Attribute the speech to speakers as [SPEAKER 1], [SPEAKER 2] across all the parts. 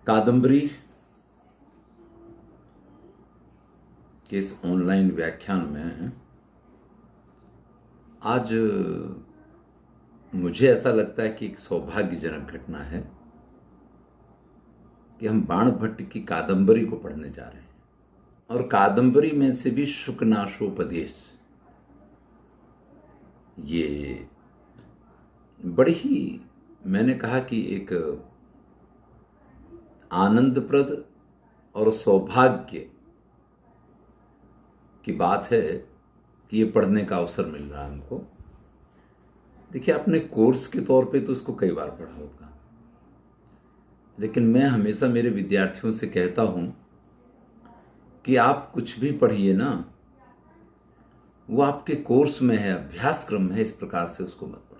[SPEAKER 1] कादंबरी के इस ऑनलाइन व्याख्यान में आज मुझे ऐसा लगता है कि एक सौभाग्यजनक घटना है कि हम बाणभट्ट की कादंबरी को पढ़ने जा रहे हैं और कादंबरी में से भी शुकनाशोपदेश, ये बड़ी ही, मैंने कहा कि एक आनंदप्रद और सौभाग्य की बात है कि ये पढ़ने का अवसर मिल रहा है हमको। देखिए, अपने कोर्स के तौर पे तो उसको कई बार पढ़ा होगा, लेकिन मैं हमेशा मेरे विद्यार्थियों से कहता हूं कि आप कुछ भी पढ़िए ना, वो आपके कोर्स में है, अभ्यासक्रम में है, इस प्रकार से उसको मत पढ़िए।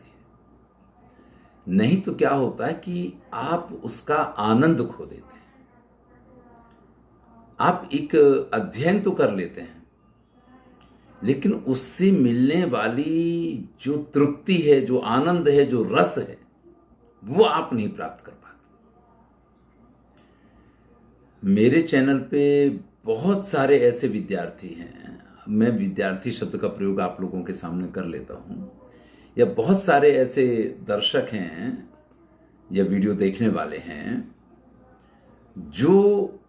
[SPEAKER 1] नहीं तो क्या होता है कि आप उसका आनंद खो देते हैं। आप एक अध्ययन तो कर लेते हैं, लेकिन उससे मिलने वाली जो तृप्ति है, जो आनंद है, जो रस है, वो आप नहीं प्राप्त कर पाते। मेरे चैनल पे बहुत सारे ऐसे विद्यार्थी हैं, मैं विद्यार्थी शब्द का प्रयोग आप लोगों के सामने कर लेता हूं, या बहुत सारे ऐसे दर्शक हैं या वीडियो देखने वाले हैं जो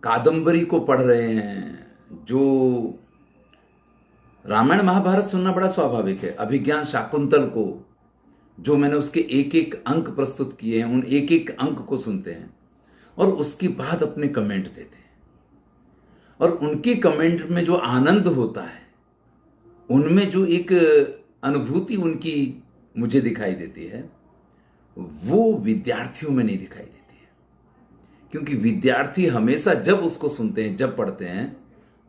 [SPEAKER 1] कादंबरी को पढ़ रहे हैं। जो रामायण महाभारत सुनना बड़ा स्वाभाविक है, अभिज्ञान शाकुंतल को जो मैंने उसके एक एक अंक प्रस्तुत किए हैं, उन एक एक अंक को सुनते हैं और उसके बाद अपने कमेंट देते हैं, और उनके कमेंट में जो आनंद होता है, उनमें जो एक अनुभूति उनकी मुझे दिखाई देती है, वो विद्यार्थियों में नहीं दिखाई देती है। क्योंकि विद्यार्थी हमेशा जब उसको सुनते हैं, जब पढ़ते हैं,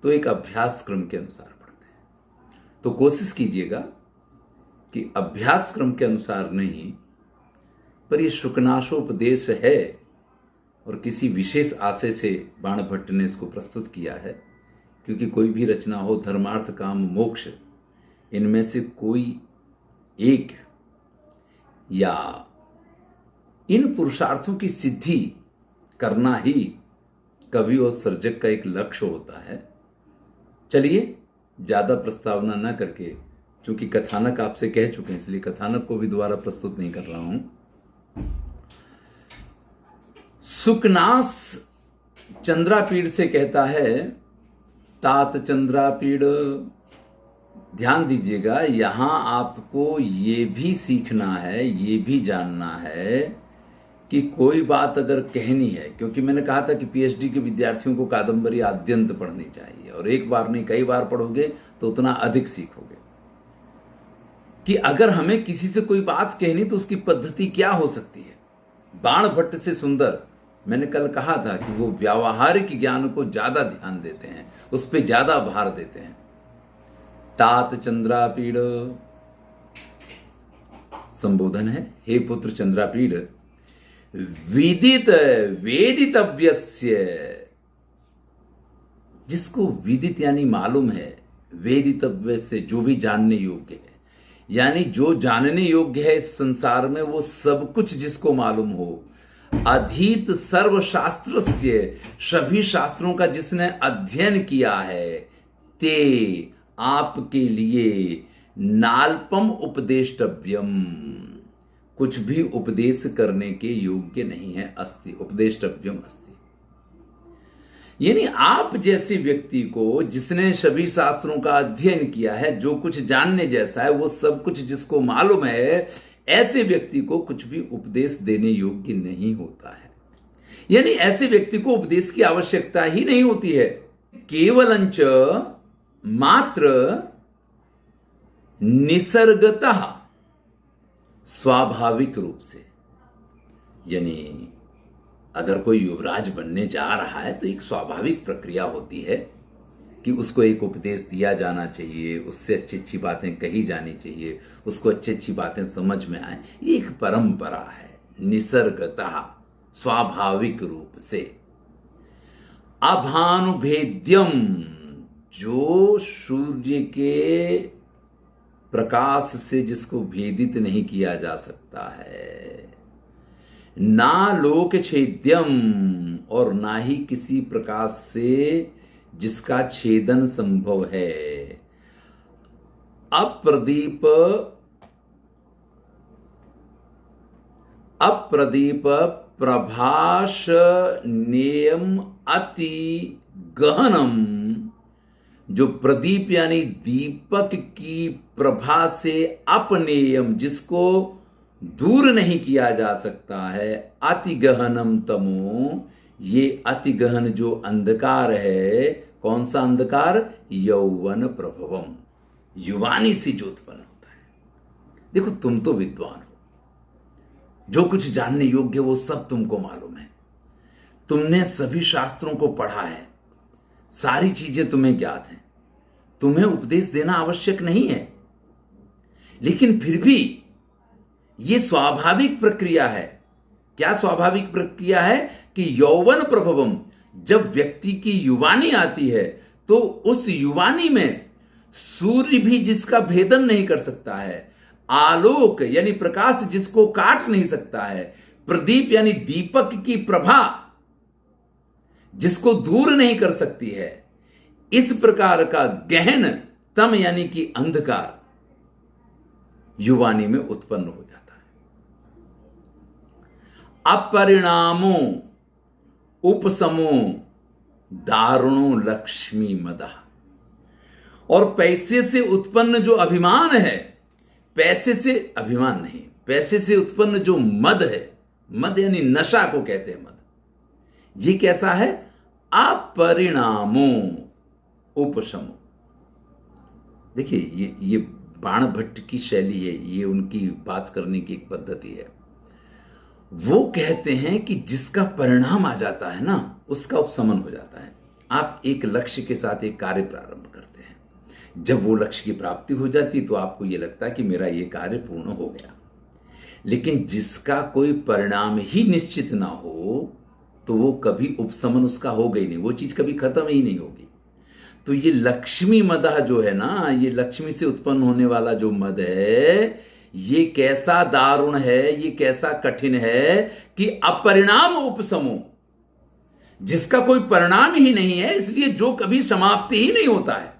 [SPEAKER 1] तो एक अभ्यासक्रम के अनुसार पढ़ते हैं। तो कोशिश कीजिएगा कि अभ्यासक्रम के अनुसार नहीं, पर ये शुकनाशोपदेश है और किसी विशेष आशय से बाणभट्ट ने इसको प्रस्तुत किया है। क्योंकि कोई भी रचना हो, धर्मार्थ काम मोक्ष, इनमें से कोई एक या इन पुरुषार्थों की सिद्धि करना ही कवि और सर्जक का एक लक्ष्य होता है। चलिए, ज्यादा प्रस्तावना ना करके, क्योंकि कथानक आपसे कह चुके हैं, इसलिए कथानक को भी दोबारा प्रस्तुत नहीं कर रहा हूं। सुकनास चंद्रापीड़ से कहता है, तात चंद्रापीड़, ध्यान दीजिएगा, यहां आपको ये भी सीखना है, ये भी जानना है कि कोई बात अगर कहनी है, क्योंकि मैंने कहा था कि पीएचडी के विद्यार्थियों को कादंबरी आद्यंत पढ़नी चाहिए, और एक बार नहीं कई बार पढ़ोगे तो उतना अधिक सीखोगे। कि अगर हमें किसी से कोई बात कहनी तो उसकी पद्धति क्या हो सकती है। बाणभट्ट से सुंदर, मैंने कल कहा था कि वो व्यावहारिक ज्ञान को ज्यादा ध्यान देते हैं, उस पर ज्यादा भार देते हैं। तात चंद्रापीड़, संबोधन है, हे पुत्र चंद्रापीड़, विदित वेदितव्यस्य, जिसको विदित यानी मालूम है, वेदितव्य से जो भी जानने योग्य है, यानी जो जानने योग्य है इस संसार में, वो सब कुछ जिसको मालूम हो, अधीत सर्वशास्त्रस्य, सभी शास्त्रों का जिसने अध्ययन किया है, ते आपके लिए नाल्पम उपदेष्टव्यम, कुछ भी उपदेश करने के योग्य नहीं है, अस्ति उपदेष्टव्यम अस्ति। यानी आप जैसे व्यक्ति को, जिसने सभी शास्त्रों का अध्ययन किया है, जो कुछ जानने जैसा है, वो सब कुछ जिसको मालूम है, ऐसे व्यक्ति को कुछ भी उपदेश देने योग्य नहीं होता है। यानी ऐसे व्यक्ति को उपदेश की आवश्यकता ही नहीं होती है। केवलंच मात्र निसर्गतः, स्वाभाविक रूप से, यानी अगर कोई युवराज बनने जा रहा है तो एक स्वाभाविक प्रक्रिया होती है कि उसको एक उपदेश दिया जाना चाहिए, उससे अच्छी अच्छी बातें कही जानी चाहिए, उसको अच्छी अच्छी बातें समझ में आए। ये एक परंपरा है, निसर्गतः, स्वाभाविक रूप से। अभानुभेद्यम, जो सूर्य के प्रकाश से जिसको भेदित नहीं किया जा सकता है, ना लोक छेद्यम, और ना ही किसी प्रकाश से जिसका छेदन संभव है। अप्रदीप प्रभास नेयम अति गहनम, जो प्रदीप यानी दीपक की प्रभा से अपनेयम, जिसको दूर नहीं किया जा सकता है, अति गहनम तमो, ये अति गहन जो अंधकार है, कौन सा अंधकार? यौवन प्रभवम, युवानी से जो उत्पन्न होता है। देखो तुम तो विद्वान हो, जो कुछ जानने योग्य वो सब तुमको मालूम है, तुमने सभी शास्त्रों को पढ़ा है, सारी चीजें तुम्हें ज्ञात हैं, तुम्हें उपदेश देना आवश्यक नहीं है, लेकिन फिर भी ये स्वाभाविक प्रक्रिया है। क्या स्वाभाविक प्रक्रिया है? कि यौवन प्रभवम, जब व्यक्ति की युवानी आती है तो उस युवानी में सूर्य भी जिसका भेदन नहीं कर सकता है, आलोक यानी प्रकाश जिसको काट नहीं सकता है, प्रदीप यानी दीपक की प्रभा जिसको दूर नहीं कर सकती है, इस प्रकार का गहन तम यानी कि अंधकार युवानी में उत्पन्न हो जाता है। अपरिणामो उपसमो दारुणो लक्ष्मी मदा, और पैसे से उत्पन्न जो अभिमान है, पैसे से अभिमान नहीं, पैसे से उत्पन्न जो मद है, मद यानी नशा को कहते हैं मद, ये कैसा है? अपरिणामो उपशमो। देखिए ये बाण भट्ट की शैली है, ये उनकी बात करने की एक पद्धति है। वो कहते हैं कि जिसका परिणाम आ जाता है ना, उसका उपशमन हो जाता है। आप एक लक्ष्य के साथ एक कार्य प्रारंभ करते हैं, जब वो लक्ष्य की प्राप्ति हो जाती तो आपको ये लगता है कि मेरा ये कार्य पूर्ण हो गया। लेकिन जिसका कोई परिणाम ही निश्चित ना हो तो वो कभी उपशमन उसका होगा ही नहीं, वो चीज कभी खत्म ही नहीं होगी। तो ये लक्ष्मी मदह जो है ना, ये लक्ष्मी से उत्पन्न होने वाला जो मद है, ये कैसा दारुण है, ये कैसा कठिन है कि अपरिणाम उपशमो, जिसका कोई परिणाम ही नहीं है, इसलिए जो कभी समाप्ति ही नहीं होता है।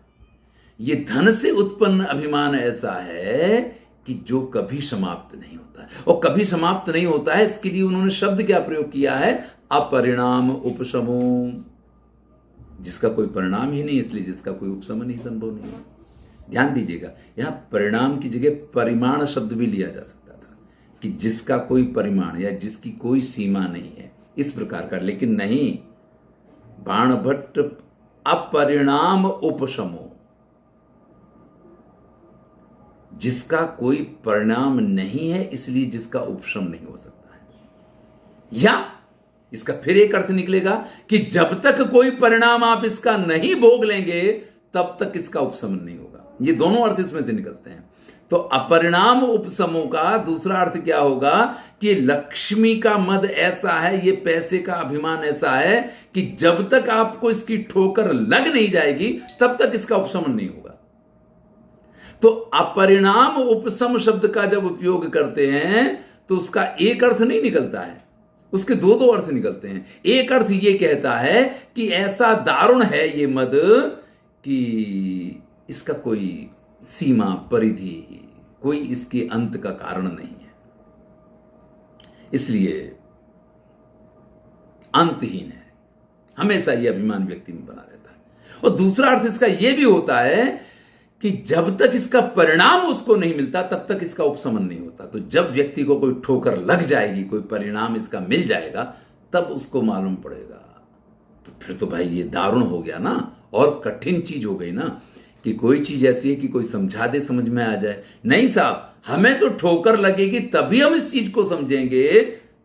[SPEAKER 1] ये धन से उत्पन्न अभिमान ऐसा है कि जो कभी समाप्त नहीं होता है, और कभी समाप्त नहीं होता है इसके लिए उन्होंने शब्द क्या प्रयोग किया है? अपरिणाम उपशमो, जिसका कोई परिणाम ही नहीं, इसलिए जिसका कोई उपशमन ही संभव नहीं है। ध्यान दीजिएगा, यहां परिणाम की जगह परिमाण शब्द भी लिया जा सकता था, कि जिसका कोई परिमाण या जिसकी कोई सीमा नहीं है, इस प्रकार का। लेकिन नहीं, बाण भट्ट अपरिणाम उपशमो, जिसका कोई परिणाम नहीं है इसलिए जिसका उपशम नहीं हो सकता है। या इसका फिर एक अर्थ निकलेगा कि जब तक कोई परिणाम आप इसका नहीं भोग लेंगे तब तक इसका उपशमन नहीं होगा। ये दोनों अर्थ इसमें से निकलते हैं। तो अपरिणाम उपशमों का दूसरा अर्थ क्या होगा कि लक्ष्मी का मद ऐसा है, ये पैसे का अभिमान ऐसा है कि जब तक आपको इसकी ठोकर लग नहीं जाएगी तब तक इसका उपशमन नहीं होगा। तो अपरिणाम उपशम शब्द का जब उपयोग करते हैं तो उसका एक अर्थ नहीं निकलता है, उसके दो दो अर्थ निकलते हैं। एक अर्थ ये कहता है कि ऐसा दारुण है ये मद कि इसका कोई सीमा परिधि, कोई इसके अंत का कारण नहीं है, इसलिए अंतहीन है, हमेशा ये अभिमान व्यक्ति में बना रहता है। और दूसरा अर्थ इसका यह भी होता है कि जब तक इसका परिणाम उसको नहीं मिलता तब तक इसका उपशमन नहीं होता। तो जब व्यक्ति को कोई ठोकर लग जाएगी, कोई परिणाम इसका मिल जाएगा, तब उसको मालूम पड़ेगा। तो फिर तो भाई ये दारुण हो गया ना, और कठिन चीज हो गई ना, कि कोई चीज ऐसी है कि कोई समझा दे, समझ में आ जाए। नहीं साहब, हमें तो ठोकर लगेगी तभी हम इस चीज को समझेंगे,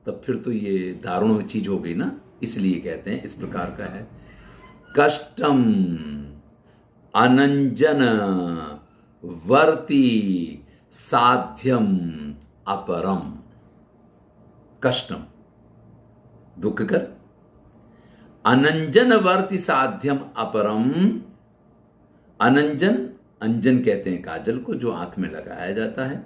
[SPEAKER 1] तब फिर तो ये दारुण चीज हो गई ना। इसलिए कहते हैं, इस प्रकार का है, कष्टम अनंजन वर्ती साध्यम अपरम। कष्टम दुखकर, अनंजन वर्ती साध्यम अपरम। अनंजन, अंजन कहते हैं काजल को जो आंख में लगाया जाता है।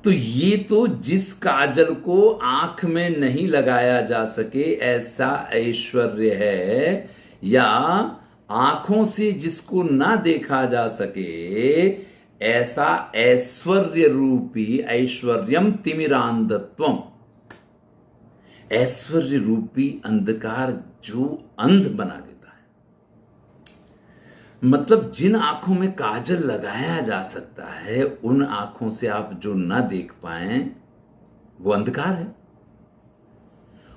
[SPEAKER 1] तो ये तो जिस काजल को आंख में नहीं लगाया जा सके ऐसा ऐश्वर्य है, या आंखों से जिसको ना देखा जा सके ऐसा ऐश्वर्य रूपी ऐश्वर्यम तिमिरांधत्वम, ऐश्वर्य रूपी अंधकार जो अंध बना देता है। मतलब जिन आंखों में काजल लगाया जा सकता है उन आंखों से आप जो ना देख पाए वो अंधकार है।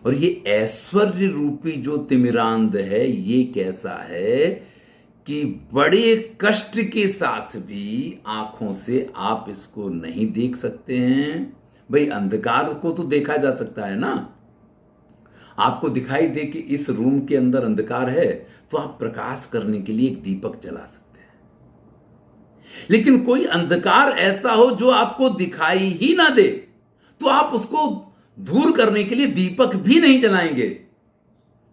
[SPEAKER 1] और ये ऐश्वर्य रूपी जो तिमिरांध है ये कैसा है कि बड़े कष्ट के साथ भी आंखों से आप इसको नहीं देख सकते हैं। भाई अंधकार को तो देखा जा सकता है ना, आपको दिखाई दे कि इस रूम के अंदर अंधकार है तो आप प्रकाश करने के लिए एक दीपक जला सकते हैं। लेकिन कोई अंधकार ऐसा हो जो आपको दिखाई ही ना दे तो आप उसको दूर करने के लिए दीपक भी नहीं जलाएंगे,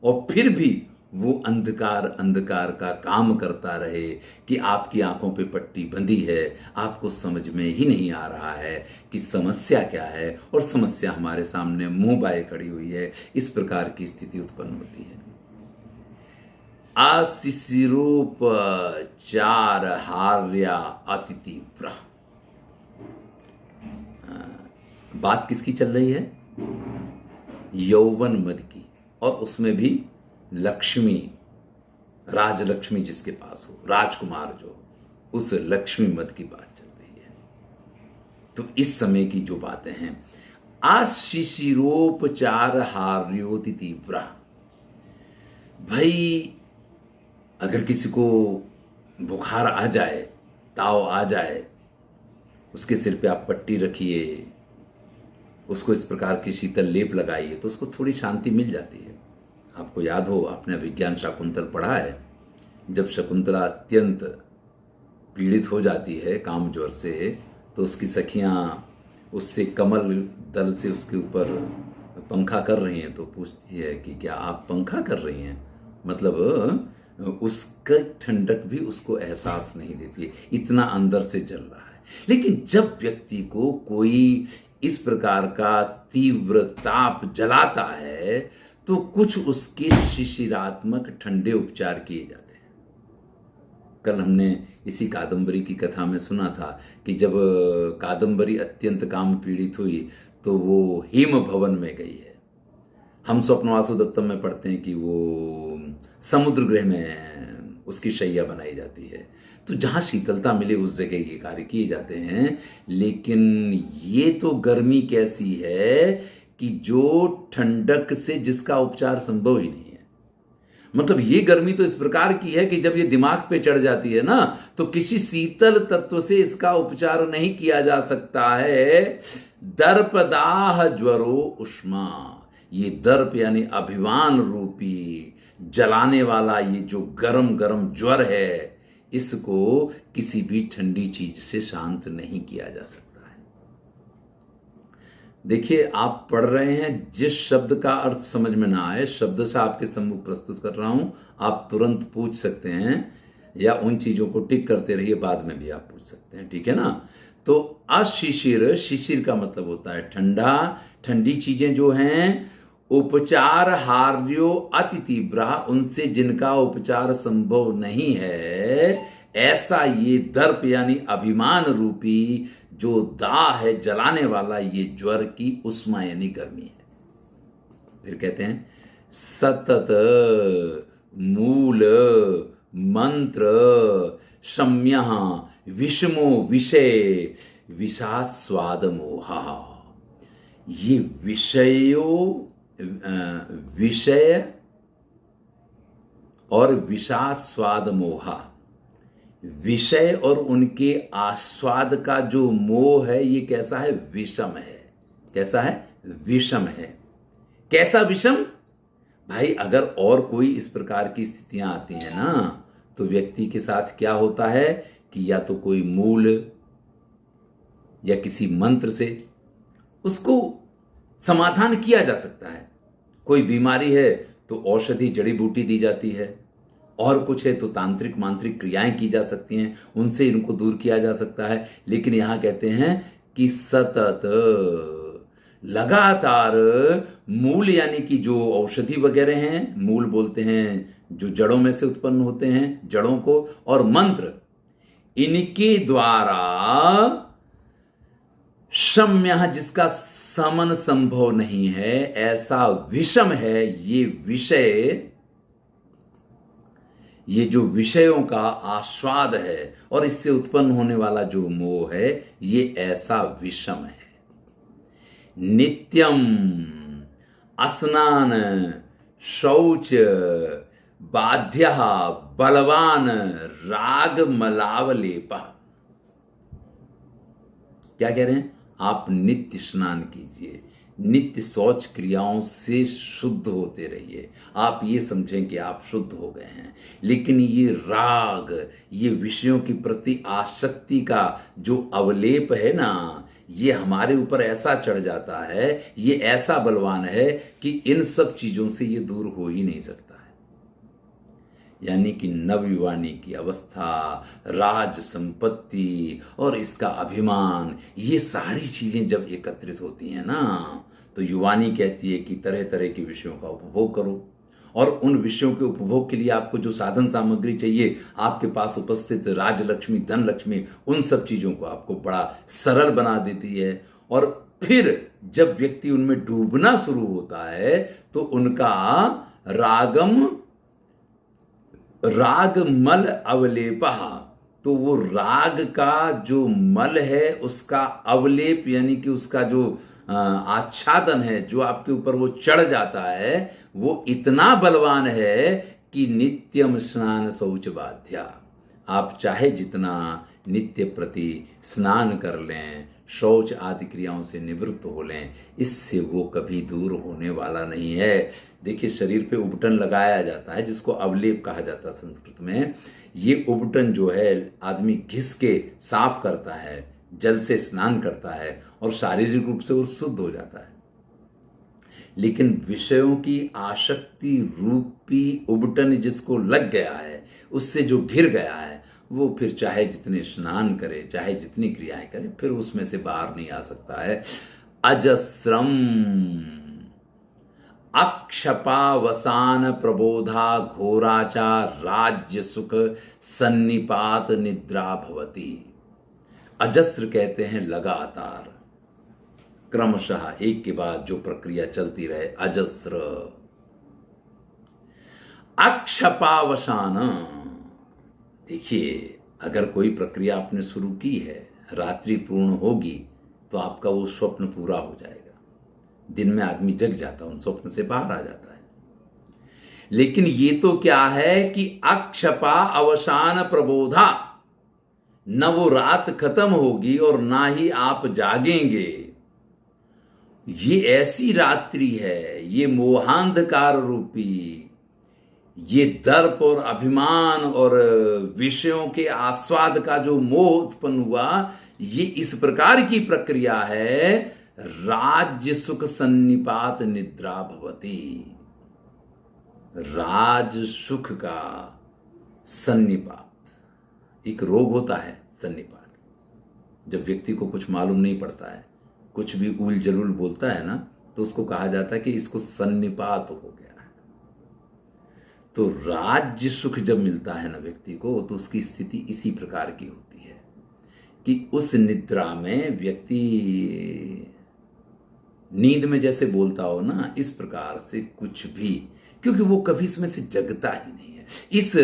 [SPEAKER 1] और फिर भी वो अंधकार अंधकार का काम करता रहे कि आपकी आंखों पे पट्टी बंधी है, आपको समझ में ही नहीं आ रहा है कि समस्या क्या है, और समस्या हमारे सामने मुंह बाए खड़ी हुई है। इस प्रकार की स्थिति उत्पन्न होती है। आशिशिरूप चार हार्या अतिथि व्रह। बात किसकी चल रही है? यौवन मद की, और उसमें भी लक्ष्मी, राजलक्ष्मी जिसके पास हो, राजकुमार जो, उस लक्ष्मी मद की बात चल रही है। तो इस समय की जो बातें हैं, आशिशिरोपचार हार्योति तीव्र। भाई अगर किसी को बुखार आ जाए, ताव आ जाए, उसके सिर पे आप पट्टी रखिए, उसको इस प्रकार की शीतल लेप लगाइए तो उसको थोड़ी शांति मिल जाती है। आपको याद हो, आपने विज्ञान शाकुंतल पढ़ा है, जब शकुंतला अत्यंत पीड़ित हो जाती है काम ज्वर से, तो उसकी सखियां उससे कमल दल से उसके ऊपर पंखा कर रही हैं, तो पूछती है कि क्या आप पंखा कर रही हैं? मतलब उसका ठंडक भी उसको एहसास नहीं देती है, इतना अंदर से जल रहा है। लेकिन जब व्यक्ति को कोई इस प्रकार का तीव्र ताप जलाता है तो कुछ उसके शिशिरात्मक ठंडे उपचार किए जाते हैं। कल हमने इसी कादंबरी की कथा में सुना था कि जब कादंबरी अत्यंत काम पीड़ित हुई तो वो हेम भवन में गई है। हम स्वप्नवासु दत्तम में पढ़ते हैं कि वो समुद्र गृह में उसकी शैया बनाई जाती है। तो जहाँ शीतलता मिले उस जगह ये कार्य किए जाते हैं। लेकिन ये तो गर्मी कैसी है कि जो ठंडक से जिसका उपचार संभव ही नहीं है। मतलब ये गर्मी तो इस प्रकार की है कि जब ये दिमाग पे चढ़ जाती है ना, तो किसी शीतल तत्व से इसका उपचार नहीं किया जा सकता है। दर्पदाह ज्वरो उष्मा, ये दर्प यानी अभिमान रूपी जलाने वाला ये जो गरम गरम ज्वर है, इसको किसी भी ठंडी चीज से शांत नहीं किया जा सकता है। देखिए, आप पढ़ रहे हैं, जिस शब्द का अर्थ समझ में ना आए, शब्द से आपके सम्मुख प्रस्तुत कर रहा हूं, आप तुरंत पूछ सकते हैं या उन चीजों को टिक करते रहिए, बाद में भी आप पूछ सकते हैं, ठीक है ना। तो अशिशिर, शिशिर का मतलब होता है ठंडा, ठंडी चीजें जो हैं। उपचार हार्यो अति तीव्र, उनसे जिनका उपचार संभव नहीं है, ऐसा ये दर्प यानी अभिमान रूपी जो दाह है, जलाने वाला, ये ज्वर की उष्मा यानी गर्मी है। फिर कहते हैं सतत मूल मंत्र शम्य विषमो विषय विषास्वाद मोहा। ये विषय और विषास्वाद मोहा, विषय और उनके आस्वाद का जो मोह है, ये कैसा है? विषम है। कैसा है? विषम है। कैसा विषम? भाई अगर और कोई इस प्रकार की स्थितियां आती हैं ना, तो व्यक्ति के साथ क्या होता है कि या तो कोई मूल या किसी मंत्र से उसको समाधान किया जा सकता है। कोई बीमारी है तो औषधि जड़ी बूटी दी जाती है, और कुछ है तो तांत्रिक मांत्रिक क्रियाएं की जा सकती हैं, उनसे इनको दूर किया जा सकता है। लेकिन यहां कहते हैं कि सतत लगातार मूल यानी कि जो औषधि वगैरह हैं, मूल बोलते हैं जो जड़ों में से उत्पन्न होते हैं, जड़ों को, और मंत्र, इनके द्वारा शम्य जिसका समन संभव नहीं है, ऐसा विषम है ये विषय, ये जो विषयों का आस्वाद है और इससे उत्पन्न होने वाला जो मोह है, ये ऐसा विषम है। नित्यम स्नान शौच बाध्य बलवान राग मलावलेप। क्या कह रहे हैं? आप नित्य स्नान कीजिए, नित्य शौच क्रियाओं से शुद्ध होते रहिए। आप ये समझें कि आप शुद्ध हो गए हैं, लेकिन ये राग, ये विषयों के प्रति आसक्ति का जो अवलेप है ना, ये हमारे ऊपर ऐसा चढ़ जाता है, ये ऐसा बलवान है कि इन सब चीजों से ये दूर हो ही नहीं सकता है। यानी कि नवयुवानी की अवस्था, राज संपत्ति और इसका अभिमान, ये सारी चीजें जब एकत्रित होती हैं ना, तो युवानी कहती है कि तरह तरह के विषयों का उपभोग करो, और उन विषयों के उपभोग के लिए आपको जो साधन सामग्री चाहिए, आपके पास उपस्थित राजलक्ष्मी, धनलक्ष्मी, उन सब चीजों को आपको बड़ा सरल बना देती है। और फिर जब व्यक्ति उनमें डूबना शुरू होता है तो उनका राग मल अवलेपा, तो वो राग का जो मल है उसका अवलेप यानी कि उसका जो आच्छादन है, जो आपके ऊपर वो चढ़ जाता है, वो इतना बलवान है कि नित्यम स्नान शौच बाध्या। आप चाहे जितना नित्य प्रति स्नान कर लें, शौच आदि क्रियाओं से निवृत्त हो लें, इससे वो कभी दूर होने वाला नहीं है। देखिए, शरीर पे उबटन लगाया जाता है जिसको अवलेप कहा जाता है संस्कृत में। ये उबटन जो है आदमी घिस के साफ करता है, जल से स्नान करता है और शारीरिक रूप से वो शुद्ध हो जाता है। लेकिन विषयों की आसक्ति रूपी उबटन जिसको लग गया है, उससे जो घिर गया है, वो फिर चाहे जितने स्नान करे, चाहे जितनी क्रियाएं करे, फिर उसमें से बाहर नहीं आ सकता है। अजस्रम अक्षपावसान प्रबोधा घोराचा राज्य सुख सन्निपात निद्रा भवती। अजस्र कहते हैं लगातार, क्रमशः एक के बाद जो प्रक्रिया चलती रहे, अजस्र। अक्षपावसान, देखिए, अगर कोई प्रक्रिया आपने शुरू की है, रात्रि पूर्ण होगी तो आपका वो स्वप्न पूरा हो जाएगा। दिन में आदमी जग जाता है, उन स्वप्न से बाहर आ जाता है। लेकिन ये तो क्या है कि अक्षपा अवसान प्रबोधा, न वो रात खत्म होगी और ना ही आप जागेंगे। ये ऐसी रात्रि है, ये मोहांधकार रूपी, ये दर्प और अभिमान और विषयों के आस्वाद का जो मोह उत्पन्न हुआ, ये इस प्रकार की प्रक्रिया है। राज्य सुख सन्निपात निद्रा भवती, राज सुख का सन्निपात, एक रोग होता है सन्निपात। जब व्यक्ति को कुछ मालूम नहीं पड़ता है, कुछ भी उल जलूल बोलता है ना, तो उसको कहा जाता है कि इसको सन्निपात हो गया है। तो राज्य सुख जब मिलता है ना व्यक्ति को, तो उसकी स्थिति इसी प्रकार की होती है कि उस निद्रा में व्यक्ति नींद में जैसे बोलता हो ना, इस प्रकार से कुछ भी, क्योंकि वो कभी इसमें से जगता ही नहीं है। इस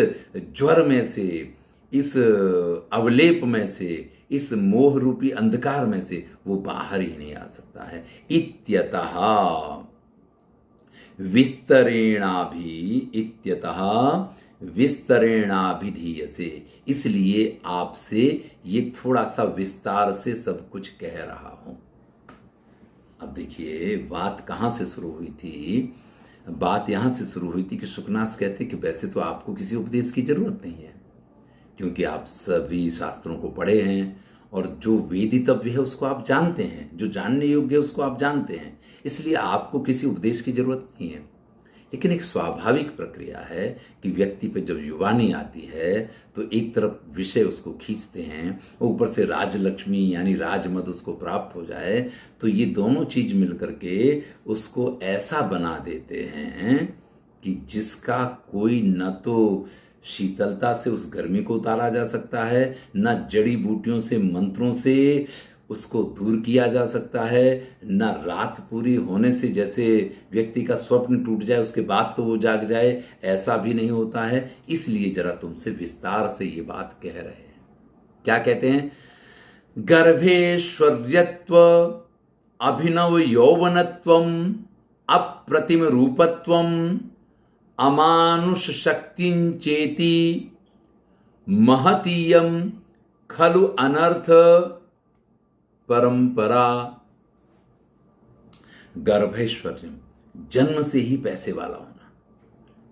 [SPEAKER 1] ज्वर में से, इस अवलेप में से, इस मोह रूपी अंधकार में से वो बाहर ही नहीं आ सकता है। इत्यतः विस्तरेणाभिधीयसे, इसलिए आपसे ये थोड़ा सा विस्तार से सब कुछ कह रहा हूं। अब देखिए, बात कहां से शुरू हुई थी? बात यहां से शुरू हुई थी कि सुखनाथ कहते कि वैसे तो आपको किसी उपदेश की जरूरत नहीं है, क्योंकि आप सभी शास्त्रों को पढ़े हैं और जो वेदितव्य है उसको आप जानते हैं, जो जानने योग्य है उसको आप जानते हैं, इसलिए आपको किसी उपदेश की जरूरत नहीं है। लेकिन एक स्वाभाविक प्रक्रिया है कि व्यक्ति पे जब युवानी आती है तो एक तरफ विषय उसको खींचते हैं, ऊपर से राजलक्ष्मी यानी राजमद उसको प्राप्त हो जाए, तो ये दोनों चीज मिलकर के उसको ऐसा बना देते हैं कि जिसका कोई न तो शीतलता से उस गर्मी को उतारा जा सकता है, न जड़ी बूटियों से मंत्रों से उसको दूर किया जा सकता है, न रात पूरी होने से जैसे व्यक्ति का स्वप्न टूट जाए उसके बाद तो वो जाग जाए, ऐसा भी नहीं होता है। इसलिए जरा तुमसे विस्तार से ये बात कह रहे हैं। क्या कहते हैं? गर्भेश्वर्यत्व अभिनव यौवनत्वम अप्रतिम रूपत्वम अमानुष शक्तिंचेति महतीयम खलु अनर्थ परंपरा। गर्भैश्वर्य, जन्म से ही पैसे वाला होना।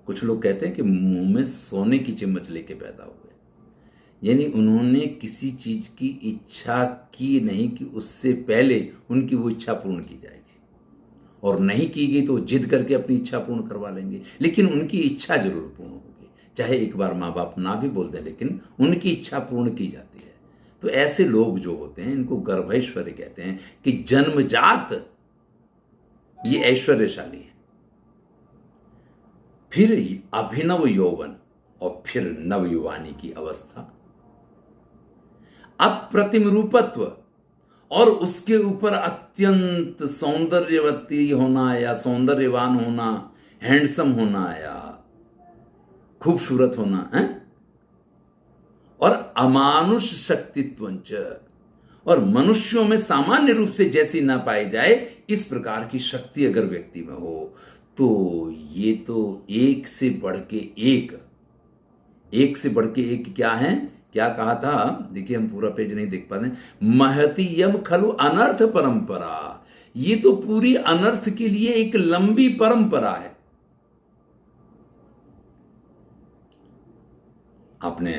[SPEAKER 1] कुछ लोग कहते हैं कि मुंह में सोने की चम्मच लेके पैदा हुए, यानी उन्होंने किसी चीज की इच्छा की नहीं कि उससे पहले उनकी वो इच्छा पूर्ण की जाएगी, और नहीं की गई तो जिद करके अपनी इच्छा पूर्ण करवा लेंगे, लेकिन उनकी इच्छा जरूर पूर्ण होगी। चाहे एक बार माँ बाप ना भी बोल दें, लेकिन उनकी इच्छा पूर्ण की जाती है। तो ऐसे लोग जो होते हैं इनको गर्भैश्वर्य कहते हैं कि जन्मजात ये ऐश्वर्यशाली है। फिर अभिनव यौवन और फिर नवयुवानी की अवस्था, अप्रतिम रूपत्व और उसके ऊपर अत्यंत सौंदर्यवती होना या सौंदर्यवान होना, हैंडसम होना या खूबसूरत होना है, और अमानुष शक्तित्वंच, और मनुष्यों में सामान्य रूप से जैसी ना पाई जाए इस प्रकार की शक्ति अगर व्यक्ति में हो, तो ये तो एक से बढ़ के एक क्या है? क्या कहा था? देखिए, हम पूरा पेज नहीं देख पाते। महतीयम खलु अनर्थ परंपरा, ये तो पूरी अनर्थ के लिए एक लंबी परंपरा है। आपने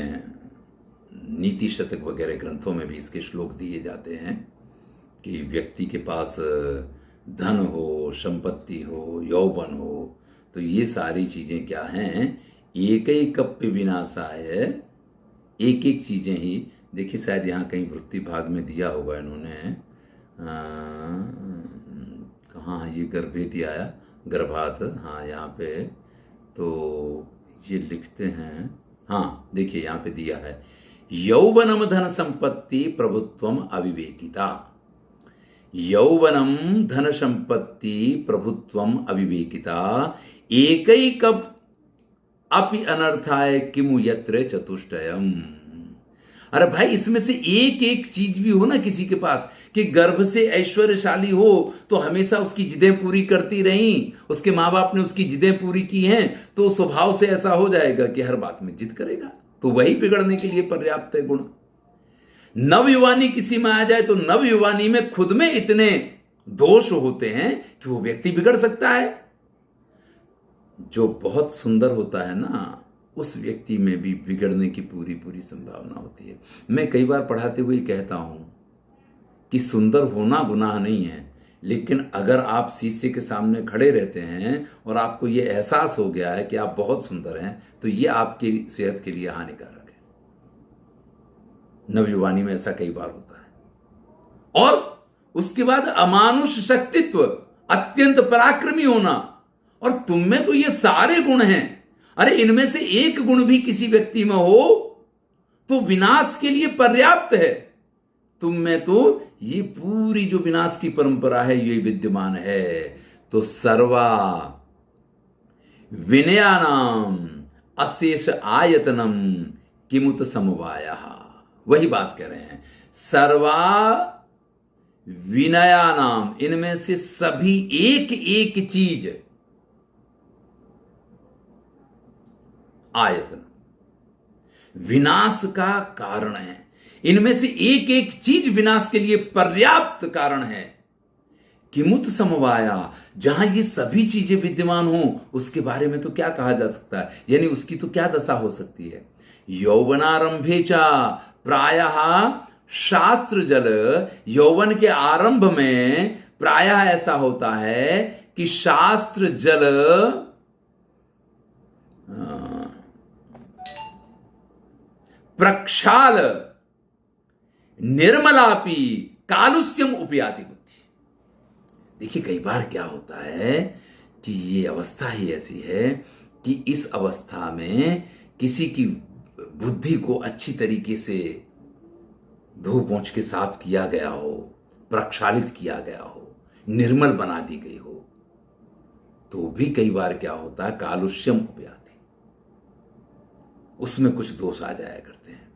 [SPEAKER 1] नीति शतक वगैरह ग्रंथों में भी इसके श्लोक दिए जाते हैं कि व्यक्ति के पास धन हो, संपत्ति हो, यौवन हो, तो ये सारी चीजें क्या हैं? एक ही कप्य विनाशाय, एक एक चीजें ही। देखिए, शायद यहाँ कहीं वृत्ति भाग में दिया होगा इन्होंने, कहाँ ये गर्भेति आया, गर्भात, हाँ यहाँ पे तो ये लिखते हैं। हाँ देखिए, यहाँ पे दिया है, यौवनम धन संपत्ति प्रभुत्वम अविवेकिता। यौवनम धन संपत्ति प्रभुत्वम अविवेकिता एकैकप अपि अनर्थाय किमु यत्र चतुष्टयम। अरे भाई, इसमें से एक एक चीज भी हो ना किसी के पास, कि गर्भ से ऐश्वर्यशाली हो तो हमेशा उसकी जिदें पूरी करती रहीं, उसके माँ बाप ने उसकी जिदें पूरी की हैं, तो स्वभाव से ऐसा हो जाएगा कि हर बात में जिद करेगा, तो वही बिगड़ने के लिए पर्याप्त है गुण। नवयुवानी किसी में आ जाए तो नवयुवानी में खुद में इतने दोष होते हैं कि वो व्यक्ति बिगड़ सकता है। जो बहुत सुंदर होता है ना, उस व्यक्ति में भी बिगड़ने की पूरी पूरी संभावना होती है। मैं कई बार पढ़ाते हुए कहता हूं कि सुंदर होना गुनाह नहीं है, लेकिन अगर आप शीशे के सामने खड़े रहते हैं और आपको यह एहसास हो गया है कि आप बहुत सुंदर हैं, तो यह आपकी सेहत के लिए हानिकारक है। नवयुवानी में ऐसा कई बार होता है। और उसके बाद अमानुष शक्तित्व, अत्यंत पराक्रमी होना, और तुम में तो ये सारे गुण हैं। अरे इनमें से एक गुण भी किसी व्यक्ति में हो तो विनाश के लिए पर्याप्त है। तुम में तो ये पूरी जो विनाश की परंपरा है ये विद्यमान है। तो सर्वा विनयानाम अशेष आयतनम किमुत समवाया, वही बात कह रहे हैं। सर्वा विनयानाम, इनमें से सभी एक एक चीज, आयतन विनाश का कारण है। इनमें से एक एक चीज विनाश के लिए पर्याप्त कारण है। किमुत समवाया, जहां ये सभी चीजें विद्यमान हो उसके बारे में तो क्या कहा जा सकता है, यानी उसकी तो क्या दशा हो सकती है। यौवनारंभे चा प्रायः शास्त्र जल, यौवन के आरंभ में प्रायः ऐसा होता है कि शास्त्र जल प्रक्षाल निर्मलापि कालुष्यम उपयाति बुद्धि। देखिए कई बार क्या होता है कि ये अवस्था ही ऐसी है कि इस अवस्था में किसी की बुद्धि को अच्छी तरीके से धो पोंछ के साफ किया गया हो, प्रक्षालित किया गया हो, निर्मल बना दी गई हो, तो भी कई बार क्या होता है, कालुष्यम उपयाति, उसमें कुछ दोष आ जाया करते हैं।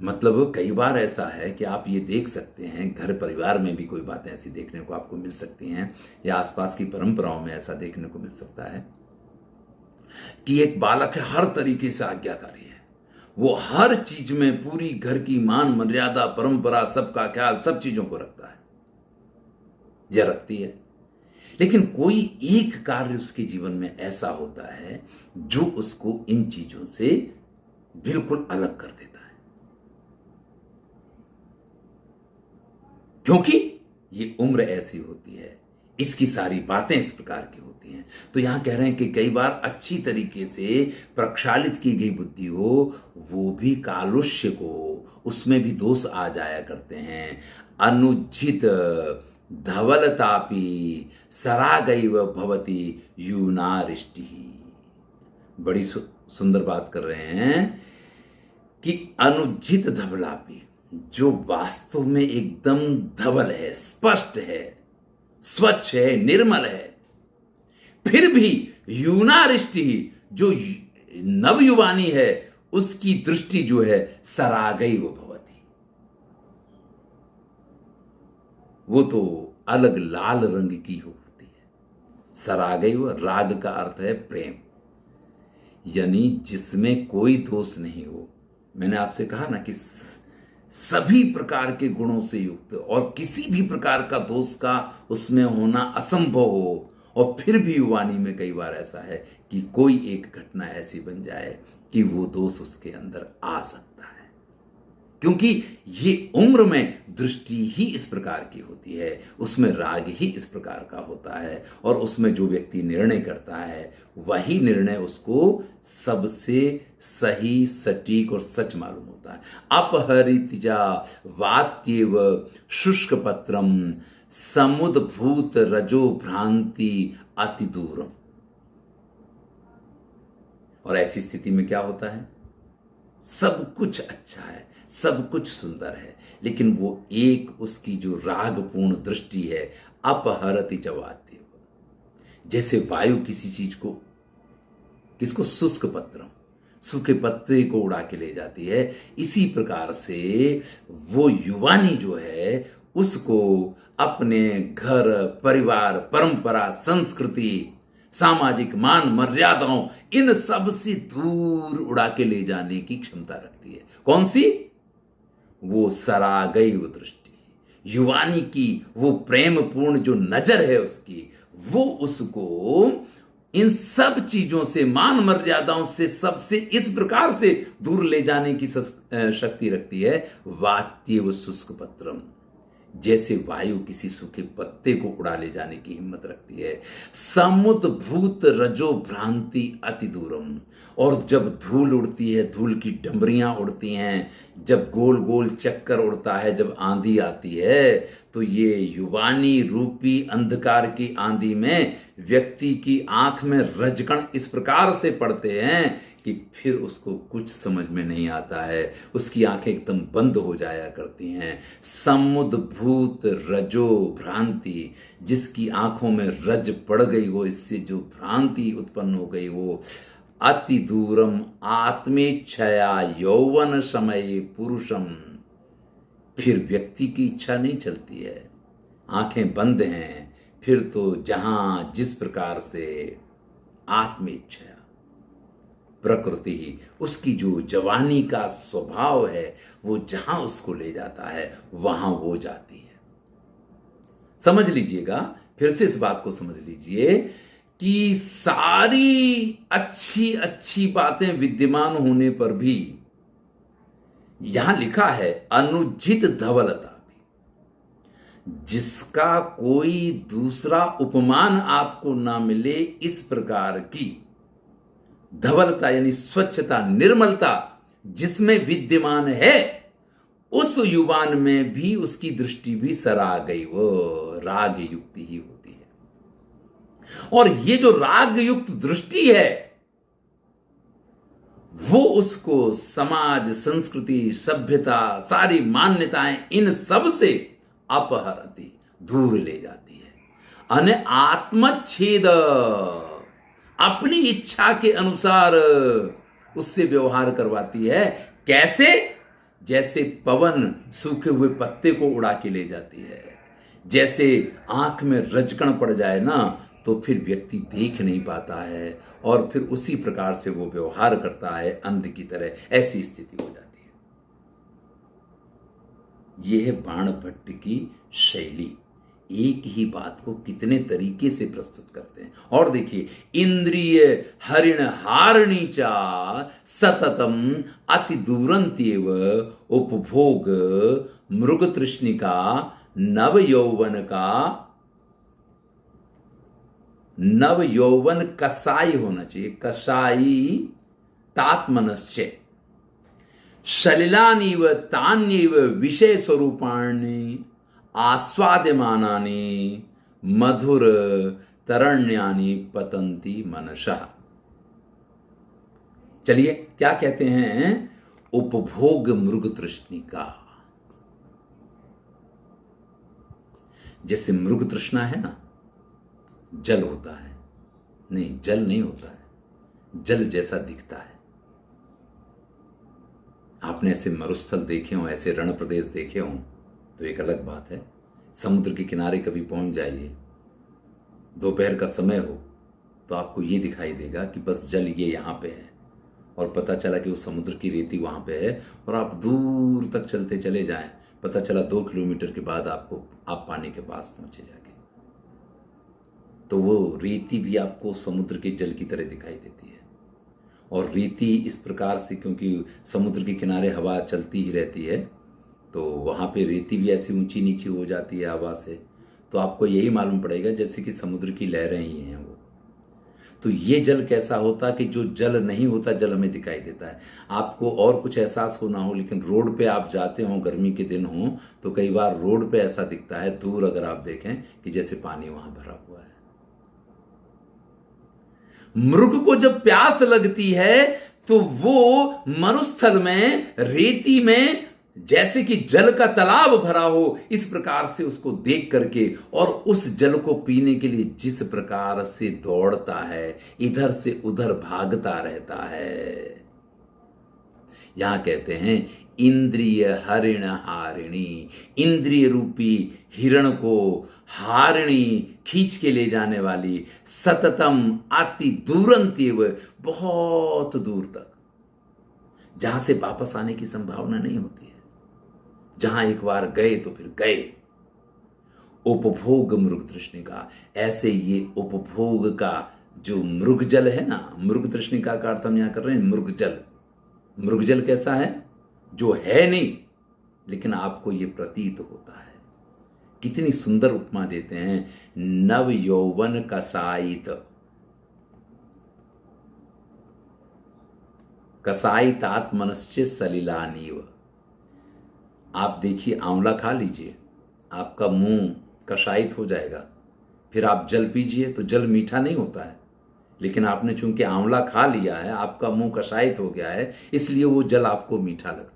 [SPEAKER 1] मतलब कई बार ऐसा है कि आप ये देख सकते हैं, घर परिवार में भी कोई बातें ऐसी देखने को आपको मिल सकती हैं, या आसपास की परंपराओं में ऐसा देखने को मिल सकता है कि एक बालक है, हर तरीके से आज्ञाकारी है, वो हर चीज में पूरी घर की मान मर्यादा परंपरा सबका ख्याल सब चीजों को रखता है या रखती है, लेकिन कोई एक कार्य उसके जीवन में ऐसा होता है जो उसको इन चीजों से बिल्कुल अलग कर देता है, क्योंकि ये उम्र ऐसी होती है, इसकी सारी बातें इस प्रकार की होती हैं। तो यहां कह रहे हैं कि कई बार अच्छी तरीके से प्रक्षालित की गई बुद्धि हो, वो भी कालुष्य को, उसमें भी दोष आ जाया करते हैं। अनुचित धवलतापि सरागैव भवति यूनारिष्टि। बड़ी सुंदर बात कर रहे हैं कि अनुचित धवलापि, जो वास्तव में एकदम धवल है, स्पष्ट है, स्वच्छ है, निर्मल है, फिर भी यूनारिष्टि, जो नवयुवानी है, उसकी दृष्टि जो है सरागैव भवति, वो तो अलग लाल रंग की होती है। सरागैव, राग का अर्थ है प्रेम, यानी जिसमें कोई दोष नहीं हो। मैंने आपसे कहा ना कि सभी प्रकार के गुणों से युक्त और किसी भी प्रकार का दोष का उसमें होना असंभव हो, और फिर भी युवानी में कई बार ऐसा है कि कोई एक घटना ऐसी बन जाए कि वो दोष उसके अंदर आ सकता है, क्योंकि ये उम्र में दृष्टि ही इस प्रकार की होती है, उसमें राग ही इस प्रकार का होता है, और उसमें जो व्यक्ति निर्णय करता है वही निर्णय उसको सबसे सही, सटीक और सच मालूम होता है। अपहरितिजा वात्येव शुष्क पत्रम समुद्भूत रजो भ्रांति अति दूरम। और ऐसी स्थिति में क्या होता है, सब कुछ अच्छा है, सब कुछ सुंदर है, लेकिन वो एक उसकी जो रागपूर्ण दृष्टि है, अपहरति जवात्येव, जैसे वायु किसी चीज को, किसको, शुष्क पत्रम, सूखे पत्ते को उड़ा के ले जाती है, इसी प्रकार से वो युवानी जो है उसको अपने घर परिवार परंपरा संस्कृति सामाजिक मान मर्यादाओं इन सब से दूर उड़ा के ले जाने की क्षमता रखती है। कौन सी? वो सरागैव दृष्टि, युवानी की वो प्रेम पूर्ण जो नजर है उसकी, वो उसको इन सब चीजों से, मान मर्यादाओं से, सबसे इस प्रकार से दूर ले जाने की शक्ति रखती है। वात्येव शुष्क पत्रम, जैसे वायु किसी सूखे पत्ते को उड़ा ले जाने की हिम्मत रखती है। समुद्भूत रजो भ्रांति अति दूरम, और जब धूल उड़ती है, धूल की डमरियां उड़ती हैं, जब गोल गोल चक्कर उड़ता है, जब आंधी आती है, तो ये युवानी रूपी अंधकार की आंधी में व्यक्ति की आंख में रजकण इस प्रकार से पड़ते हैं कि फिर उसको कुछ समझ में नहीं आता है, उसकी आंखें एकदम बंद हो जाया करती हैं। समुद्भूत रजो भ्रांति, जिसकी आंखों में रज पड़ गई हो, इससे जो भ्रांति उत्पन्न हो गई हो, अति दूरम आत्मेच्छया यौवन समय पुरुषम, फिर व्यक्ति की इच्छा नहीं चलती है, आंखें बंद हैं, फिर तो जहां जिस प्रकार से आत्मेच्छा प्रकृति ही, उसकी जो जवानी का स्वभाव है, वो जहां उसको ले जाता है वहां वो जाती है। समझ लीजिएगा, फिर से इस बात को समझ लीजिए कि सारी अच्छी अच्छी बातें विद्यमान होने पर भी यहां लिखा है अनुचित धवलता भी, जिसका कोई दूसरा उपमान आपको ना मिले, इस प्रकार की धवलता यानी स्वच्छता, निर्मलता जिसमें विद्यमान है उस युवान में भी उसकी दृष्टि भी सरा गई, वो राग युक्त ही होती है। और ये जो राग युक्त दृष्टि है वो उसको समाज, संस्कृति, सभ्यता, सारी मान्यताएं, इन सब से अपहरती, दूर ले जाती है। अने आत्मच्छेद, अपनी इच्छा के अनुसार उससे व्यवहार करवाती है। कैसे? जैसे पवन सूखे हुए पत्ते को उड़ा के ले जाती है, जैसे आंख में रजकण पड़ जाए ना तो फिर व्यक्ति देख नहीं पाता है और फिर उसी प्रकार से वो व्यवहार करता है अंध की तरह, ऐसी स्थिति हो जाती है। यह है बाणभट्ट की शैली, एक ही बात को कितने तरीके से प्रस्तुत करते हैं। और देखिए, इंद्रिय हरिण हारिणी चा सततम अति दूरंत्यव उपभोग मृग तृष्णिका नव यौवन कसाई होना चाहिए, कसाई तात्मनश्चे सलिलानीव तान्यव विषय स्वरूपाणि आस्वाद्यमानानि मधुर तरण्यानि पतंती मनसः। चलिए, क्या कहते हैं? उपभोग मृग तृष्णिका। जैसे मृग तृष्णा है ना, जल होता है, नहीं जल नहीं होता है, जल जैसा दिखता है। आपने ऐसे मरुस्थल देखे हों, ऐसे रण प्रदेश देखे हों तो एक अलग बात है। समुद्र के किनारे कभी पहुंच जाइए, दोपहर का समय हो तो आपको ये दिखाई देगा कि बस जल ये यहाँ पे है, और पता चला कि वो समुद्र की रेती वहाँ पे है, और आप दूर तक चलते चले जाएं, पता चला 2 किलोमीटर के बाद आप पानी के पास पहुंचे जाके, तो वो रेती भी आपको समुद्र के जल की तरह दिखाई देती है। और रेती इस प्रकार से, क्योंकि समुद्र के किनारे हवा चलती ही रहती है, तो वहाँ पे रेती भी ऐसी ऊंची नीची हो जाती है हवा से, तो आपको यही मालूम पड़ेगा जैसे कि समुद्र की लहरें ही हैं वो। तो ये जल कैसा होता कि जो जल नहीं होता जल हमें दिखाई देता है। आपको और कुछ एहसास हो ना हो, लेकिन रोड पे आप जाते हो, गर्मी के दिन हो, तो कई बार रोड पे ऐसा दिखता है दूर अगर आप देखें कि जैसे पानी वहां भरा हुआ है। मृग को जब प्यास लगती है तो वो मरुस्थल में, रेती में, जैसे कि जल का तालाब भरा हो, इस प्रकार से उसको देख करके और उस जल को पीने के लिए जिस प्रकार से दौड़ता है, इधर से उधर भागता रहता है। यहां कहते हैं इंद्रिय हरिण हारिणी, इंद्रिय रूपी हिरण को हारिणी खींच के ले जाने वाली, सततम अति दूरंत्यव, बहुत दूर तक, जहां से वापस आने की संभावना नहीं होती है, जहां एक बार गए तो फिर गए। उपभोग मृग तृष्णिका, ऐसे ये उपभोग का जो मृग जल है ना, मृग तृष्णिका का अर्थ हम यहां कर रहे हैं मृग जल। मृग जल कैसा है? जो है नहीं लेकिन आपको ये प्रतीत होता है। कितनी सुंदर उपमा देते हैं, नव यौवन कसायित, कसायित आत्मनश्चे सलिलानीव। आप देखिए, आंवला खा लीजिए, आपका मुंह कषायित हो जाएगा, फिर आप जल पीजिए तो जल मीठा नहीं होता है, लेकिन आपने चूंकि आंवला खा लिया है, आपका मुंह कषायित हो गया है, इसलिए वो जल आपको मीठा लगता है।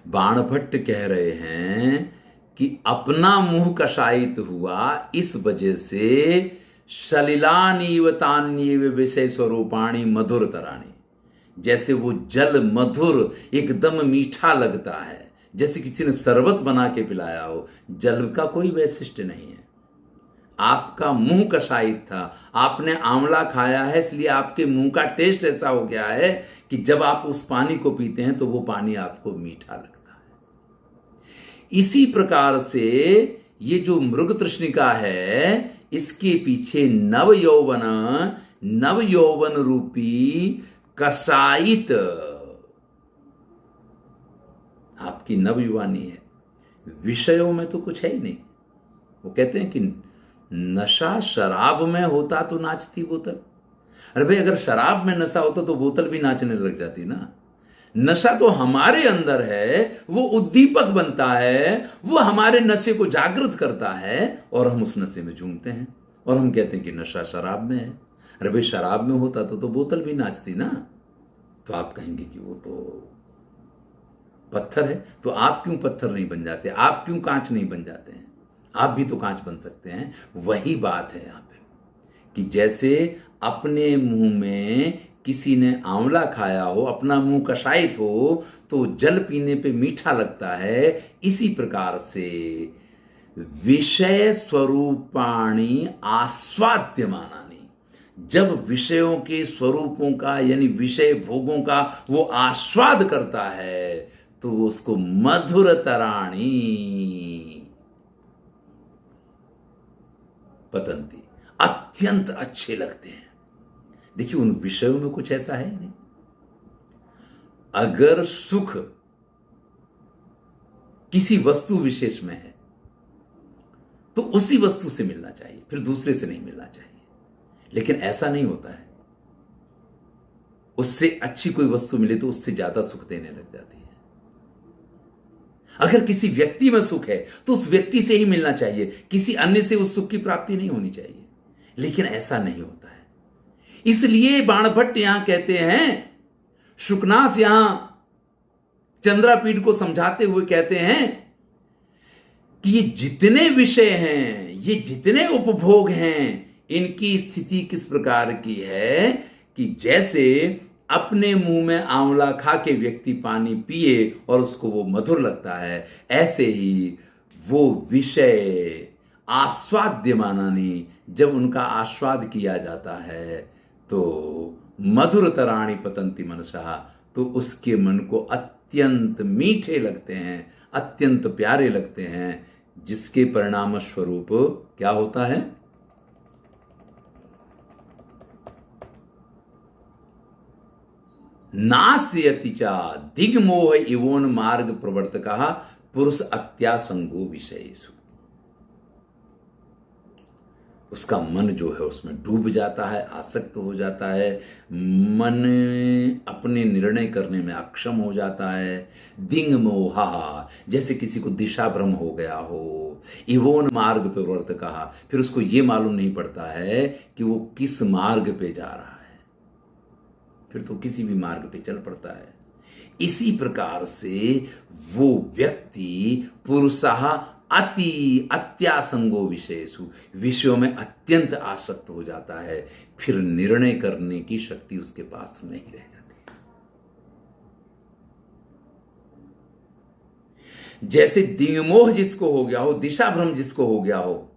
[SPEAKER 1] बाणभट्ट कह रहे हैं कि अपना मुंह कषायित हुआ, इस वजह से सलिलानीव तान्यव विषय स्वरूपाणी मधुर तराणी, जैसे वो जल मधुर एकदम मीठा लगता है, जैसे किसी ने शरबत बना के पिलाया हो। जल का कोई वैशिष्ट्य नहीं है। आपका मुंह कषायित था, आपने आंवला खाया है, इसलिए आपके मुंह का टेस्ट ऐसा हो गया है कि जब आप उस पानी को पीते हैं तो वो पानी आपको मीठा लगता है। इसी प्रकार से ये जो मृग तृष्णिका है, इसके पीछे नव यौवन रूपी कसायित आपकी नवयुवानी है। विषयों में तो कुछ है ही नहीं। वो कहते हैं कि नशा शराब में होता तो नाचती बोतल, अरे भाई, अगर शराब में नशा होता तो बोतल भी नाचने लग जाती ना। नशा तो हमारे अंदर है, वो उद्दीपक बनता है, वो हमारे नशे को जागृत करता है और हम उस नशे में झूमते हैं और हम कहते हैं कि नशा शराब में है। अरे भाई, शराब में होता तो बोतल भी नाचती ना। तो आप कहेंगे कि वो तो पत्थर है, तो आप क्यों पत्थर नहीं बन जाते, आप क्यों कांच नहीं बन जाते हैं? आप भी तो कांच बन सकते हैं। वही बात है यहां पे कि जैसे अपने मुंह में किसी ने आंवला खाया हो, अपना मुंह कषायित हो, तो जल पीने पे मीठा लगता है। इसी प्रकार से विषय स्वरूपाणी आस्वाद्यमानानि, जब विषयों के स्वरूपों का यानी विषय भोगों का वो आस्वाद करता है तो वो उसको मधुरतराणी पतंती, अत्यंत अच्छे लगते हैं। देखिए, उन विषयों में कुछ ऐसा है नहीं। अगर सुख किसी वस्तु विशेष में है तो उसी वस्तु से मिलना चाहिए, फिर दूसरे से नहीं मिलना चाहिए। लेकिन ऐसा नहीं होता है। उससे अच्छी कोई वस्तु मिले तो उससे ज्यादा सुख देने लग जाती है। अगर किसी व्यक्ति में सुख है तो उस व्यक्ति से ही मिलना चाहिए, किसी अन्य से उस सुख की प्राप्ति नहीं होनी चाहिए। लेकिन ऐसा नहीं होता है। इसलिए बाणभट्ट यहां कहते हैं, शुकनास यहां चंद्रापीठ को समझाते हुए कहते हैं कि ये जितने विषय हैं, ये जितने उपभोग हैं, इनकी स्थिति किस प्रकार की है कि जैसे अपने मुंह में आंवला खा के व्यक्ति पानी पिए और उसको वो मधुर लगता है, ऐसे ही वो विषय आस्वाद्यमानानि, जब उनका आस्वाद किया जाता है तो मधुरतराणि पतंति मनसः, तो उसके मन को अत्यंत मीठे लगते हैं, अत्यंत प्यारे लगते हैं, जिसके परिणाम स्वरूप क्या होता है? नास्यति च दिग्मोह इवोन मार्ग प्रवर्तकः पुरुष अत्यासंगो विषयेषु। उसका मन जो है उसमें डूब जाता है, आसक्त हो जाता है, मन अपने निर्णय करने में अक्षम हो जाता है। दिंग मोहा, जैसे किसी को दिशा भ्रम हो गया हो। इवोन मार्ग प्रवर्तकः, फिर उसको ये मालूम नहीं पड़ता है कि वो किस मार्ग पे जा रहा है, फिर तो किसी भी मार्ग पे चल पड़ता है। इसी प्रकार से वो व्यक्ति पुरुषः अति अत्यासंगो विषयेषु, विषयों में अत्यंत आसक्त हो जाता है, फिर निर्णय करने की शक्ति उसके पास नहीं रह जाती। जैसे दिग्मोह जिसको हो गया हो, दिशा भ्रम जिसको हो गया हो,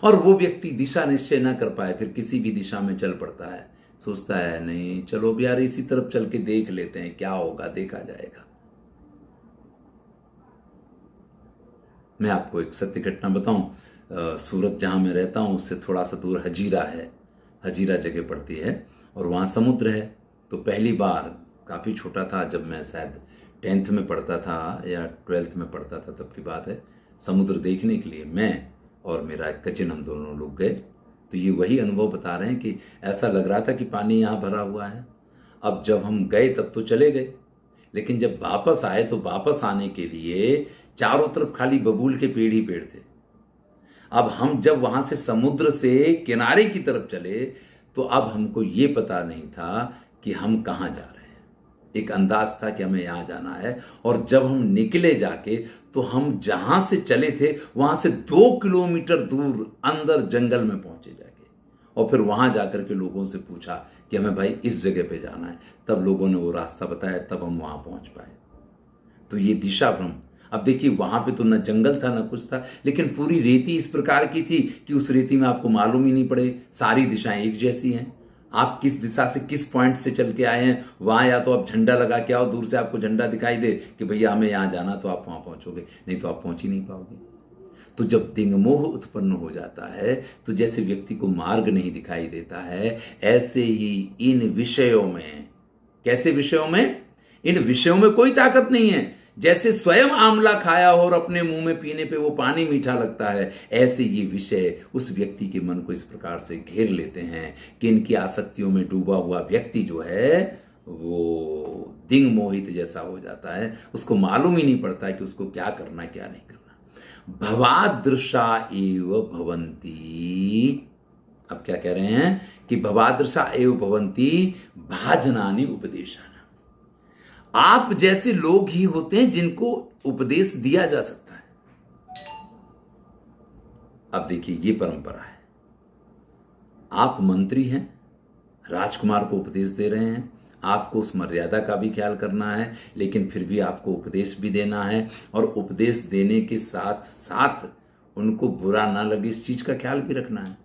[SPEAKER 1] और वो व्यक्ति दिशा निश्चय ना कर पाए, फिर किसी भी दिशा में चल पड़ता है, सोचता है नहीं चलो अब यार इसी तरफ चल के देख लेते हैं, क्या होगा देखा जाएगा। मैं आपको एक सत्य घटना बताऊं, सूरत जहां मैं रहता हूं उससे थोड़ा सा दूर हजीरा है, हजीरा जगह पड़ती है और वहां समुद्र है। तो पहली बार, काफ़ी छोटा था जब मैं शायद 10th में पढ़ता था या 12th में पढ़ता था, तब की बात है, समुद्र देखने के लिए मैं और मेरा एक कजिन, हम दोनों लोग गए। तो ये वही अनुभव बता रहे हैं कि ऐसा लग रहा था कि पानी यहाँ भरा हुआ है। अब जब हम गए तब तो चले गए, लेकिन जब वापस आए तो वापस आने के लिए चारों तरफ खाली बबूल के पेड़ ही पेड़ थे। अब हम जब वहां से समुद्र से किनारे की तरफ चले तो अब हमको ये पता नहीं था कि हम कहाँ जा रहे हैं। एक अंदाज था कि हमें यहाँ जाना है, और जब हम निकले जाके तो हम जहां से चले थे वहां से 2 किलोमीटर दूर अंदर जंगल में पहुंचे जाके, और फिर वहां जाकर के लोगों से पूछा कि हमें भाई इस जगह पे जाना है, तब लोगों ने वो रास्ता बताया, तब हम वहां पहुंच पाए। तो ये दिशा भ्रम। अब देखिए, वहां पे तो न जंगल था न कुछ था, लेकिन पूरी रेती इस प्रकार की थी कि उस रेती में आपको मालूम ही नहीं पड़े, सारी दिशाएं एक जैसी हैं। आप किस दिशा से किस पॉइंट से चल के आए हैं, वहां या तो आप झंडा लगा के आओ, दूर से आपको झंडा दिखाई दे कि भैया हमें यहाँ जाना, तो आप वहां पहुंचोगे, नहीं तो आप पहुंच ही नहीं पाओगे। तो जब दिग्मोह उत्पन्न हो जाता है तो जैसे व्यक्ति को मार्ग नहीं दिखाई देता है, ऐसे ही इन विषयों में, कैसे विषयों में? इन विषयों में कोई ताकत नहीं है। जैसे स्वयं आंवला खाया हो और अपने मुंह में पीने पे वो पानी मीठा लगता है, ऐसे ये विषय उस व्यक्ति के मन को इस प्रकार से घेर लेते हैं कि इनकी आसक्तियों में डूबा हुआ व्यक्ति जो है वो दिंग मोहित जैसा हो जाता है। उसको मालूम ही नहीं पड़ता है कि उसको क्या करना क्या नहीं करना। भवादृशा एव भवन्ति। अब क्या कह रहे हैं कि भवादृशा एव भवन्ति भाजनानि उपदेशाना। आप जैसे लोग ही होते हैं जिनको उपदेश दिया जा सकता है। अब देखिए ये परंपरा है, आप मंत्री हैं, राजकुमार को उपदेश दे रहे हैं, आपको उस मर्यादा का भी ख्याल करना है, लेकिन फिर भी आपको उपदेश भी देना है और उपदेश देने के साथ साथ उनको बुरा ना लगे इस चीज का ख्याल भी रखना है।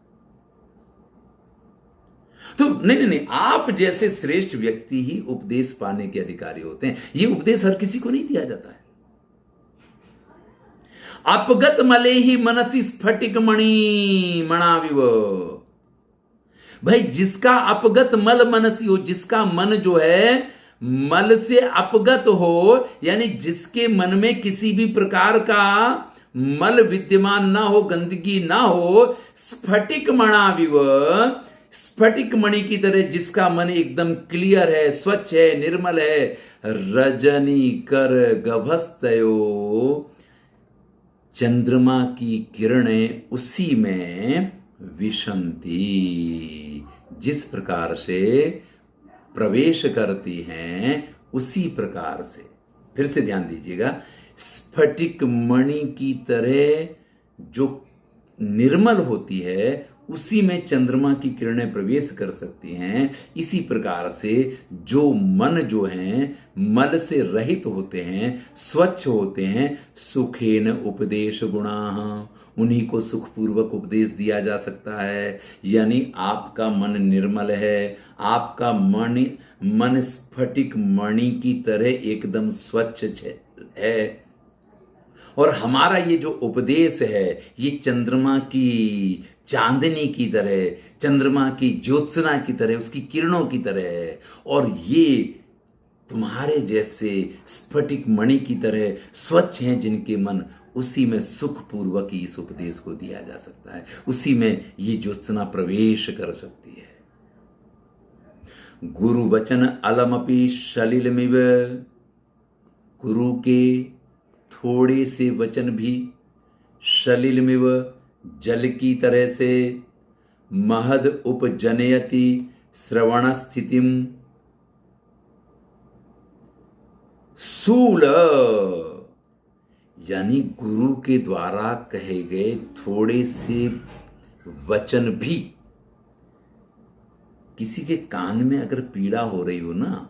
[SPEAKER 1] तो नहीं, आप जैसे श्रेष्ठ व्यक्ति ही उपदेश पाने के अधिकारी होते हैं। ये उपदेश हर किसी को नहीं दिया जाता है। अपगत मले ही मनसी स्फटिक मणि मणाविव। भाई जिसका अपगत मल मनसी हो, जिसका मन जो है मल से अपगत हो, यानी जिसके मन में किसी भी प्रकार का मल विद्यमान ना हो, गंदगी ना हो, स्फटिक मणाविव, स्फटिक मणि की तरह जिसका मन एकदम क्लियर है, स्वच्छ है, निर्मल है, रजनी कर गभस्तयो, चंद्रमा की किरणें उसी में विशंति, जिस प्रकार से प्रवेश करती हैं उसी प्रकार से। फिर से ध्यान दीजिएगा, स्फटिक मणि की तरह जो निर्मल होती है उसी में चंद्रमा की किरणें प्रवेश कर सकती हैं। इसी प्रकार से जो मन जो हैं मल से रहित होते हैं, स्वच्छ होते हैं, सुखेन उपदेश गुणाः, उन्हीं को सुखपूर्वक उपदेश दिया जा सकता है। यानी आपका मन निर्मल है, आपका मन स्फटिक मणि की तरह एकदम स्वच्छ है, और हमारा ये जो उपदेश है ये चंद्रमा की चांदनी की तरह, चंद्रमा की ज्योत्सना की तरह, उसकी किरणों की तरह है, और ये तुम्हारे जैसे स्फटिक मणि की तरह स्वच्छ हैं जिनके मन, उसी में सुखपूर्वक ही इस उपदेश को दिया जा सकता है, उसी में ये ज्योत्सना प्रवेश कर सकती है। गुरु वचन अलमपि सलिलमिव, गुरु के थोड़े से वचन भी सलिलमिव, जल की तरह से, महद उपजनयति श्रवण स्थितिम, सूल, यानी गुरु के द्वारा कहे गए थोड़े से वचन भी किसी के कान में अगर पीड़ा हो रही हो ना,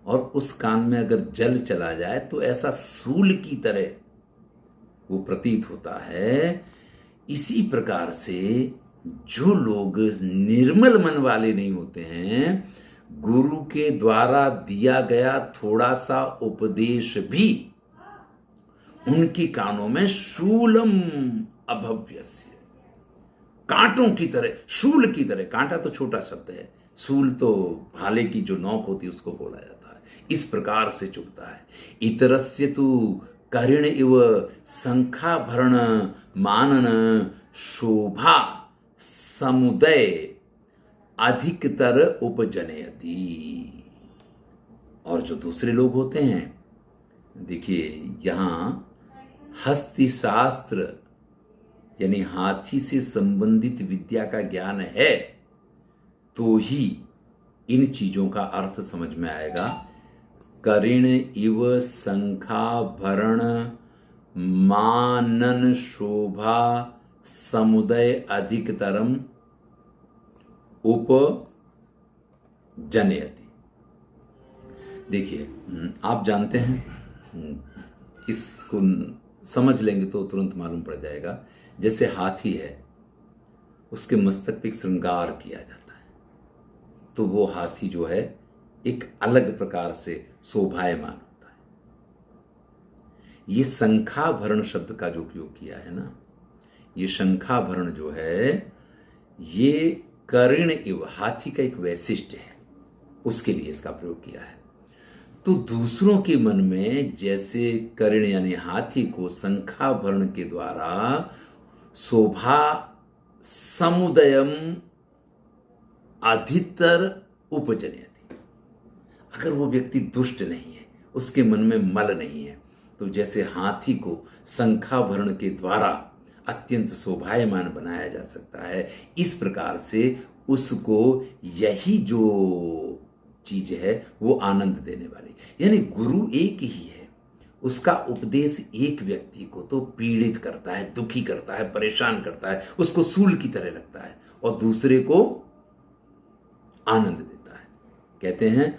[SPEAKER 1] और उस कान में अगर जल चला जाए तो ऐसा सूल की तरह वो प्रतीत होता है। इसी प्रकार से जो लोग निर्मल मन वाले नहीं होते हैं, गुरु के द्वारा दिया गया थोड़ा सा उपदेश भी उनके कानों में शूलम अभव्यस्य, कांटों की तरह, शूल की तरह, कांटा तो छोटा शब्द है, शूल तो भाले की जो नोक होती है उसको बोला जाता है, इस प्रकार से चुभता है। इतरस्य तु करिण इव शंखाभरण मानन शोभा समुदय अधिकतर उपजनयति। और जो दूसरे लोग होते हैं, देखिए यहां हस्ती शास्त्र यानी हाथी से संबंधित विद्या का ज्ञान है तो ही इन चीजों का अर्थ समझ में आएगा। करिण इव शंखाभरण मानन शोभा समुदय अधिकतरम उपजनयति। देखिए आप जानते हैं, इसको समझ लेंगे तो तुरंत मालूम पड़ जाएगा। जैसे हाथी है, उसके मस्तक पे एक श्रृंगार किया जाता है, तो वो हाथी जो है एक अलग प्रकार से शोभायमान होता है। ये शंखाभरण शब्द का जो उपयोग किया है ना, ये शंखाभरण जो है ये कर्ण इव, हाथी का एक वैशिष्ट्य है, उसके लिए इसका प्रयोग किया है। तो दूसरों के मन में जैसे कर्ण यानी हाथी को शंखाभरण के द्वारा शोभा समुदयम अधितर उपजनयति, अगर वो व्यक्ति दुष्ट नहीं है, उसके मन में मल नहीं है, तो जैसे हाथी को शंखाभरण के द्वारा अत्यंत शोभायमान बनाया जा सकता है, इस प्रकार से उसको यही जो चीज है वो आनंद देने वाली, यानी गुरु एक ही है, उसका उपदेश एक व्यक्ति को तो पीड़ित करता है, दुखी करता है, परेशान करता है, उसको सूल की तरह लगता है, और दूसरे को आनंद देता है। कहते हैं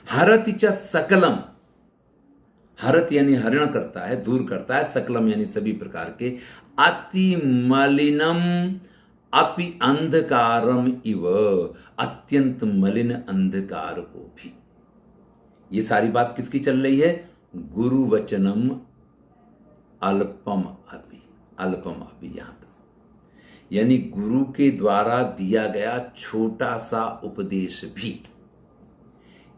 [SPEAKER 1] हरति च सकलम, हरत यानी हरण करता है, दूर करता है, सकलम यानी सभी प्रकार के, अति मलिनम अपि अंधकारम इव, अत्यंत मलिन अंधकार को भी। ये सारी बात किसकी चल रही है? गुरु वचनम अल्पम अपि यहां तक, यानी गुरु के द्वारा दिया गया छोटा सा उपदेश भी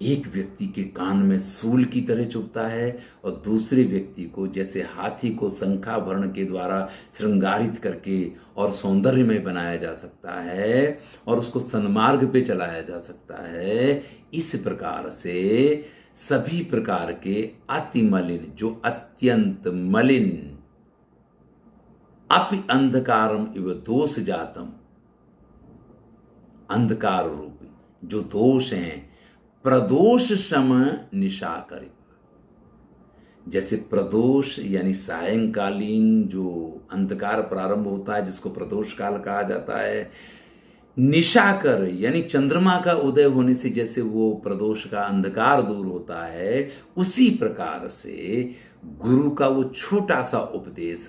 [SPEAKER 1] एक व्यक्ति के कान में सूल की तरह चुभता है, और दूसरे व्यक्ति को जैसे हाथी को शंखाभरण के द्वारा श्रृंगारित करके और सौंदर्यमय बनाया जा सकता है और उसको सन्मार्ग पे चलाया जा सकता है, इस प्रकार से सभी प्रकार के अति मलिन, जो अत्यंत मलिन, अपि अंधकारम इव दोष जातम, अंधकार रूपी जो दोष हैं, प्रदोष सम निशाकरित, जैसे प्रदोष यानी सायंकालीन जो अंधकार प्रारंभ होता है जिसको प्रदोष काल कहा जाता है, निशाकर यानी चंद्रमा का उदय होने से जैसे वो प्रदोष का अंधकार दूर होता है, उसी प्रकार से गुरु का वो छोटा सा उपदेश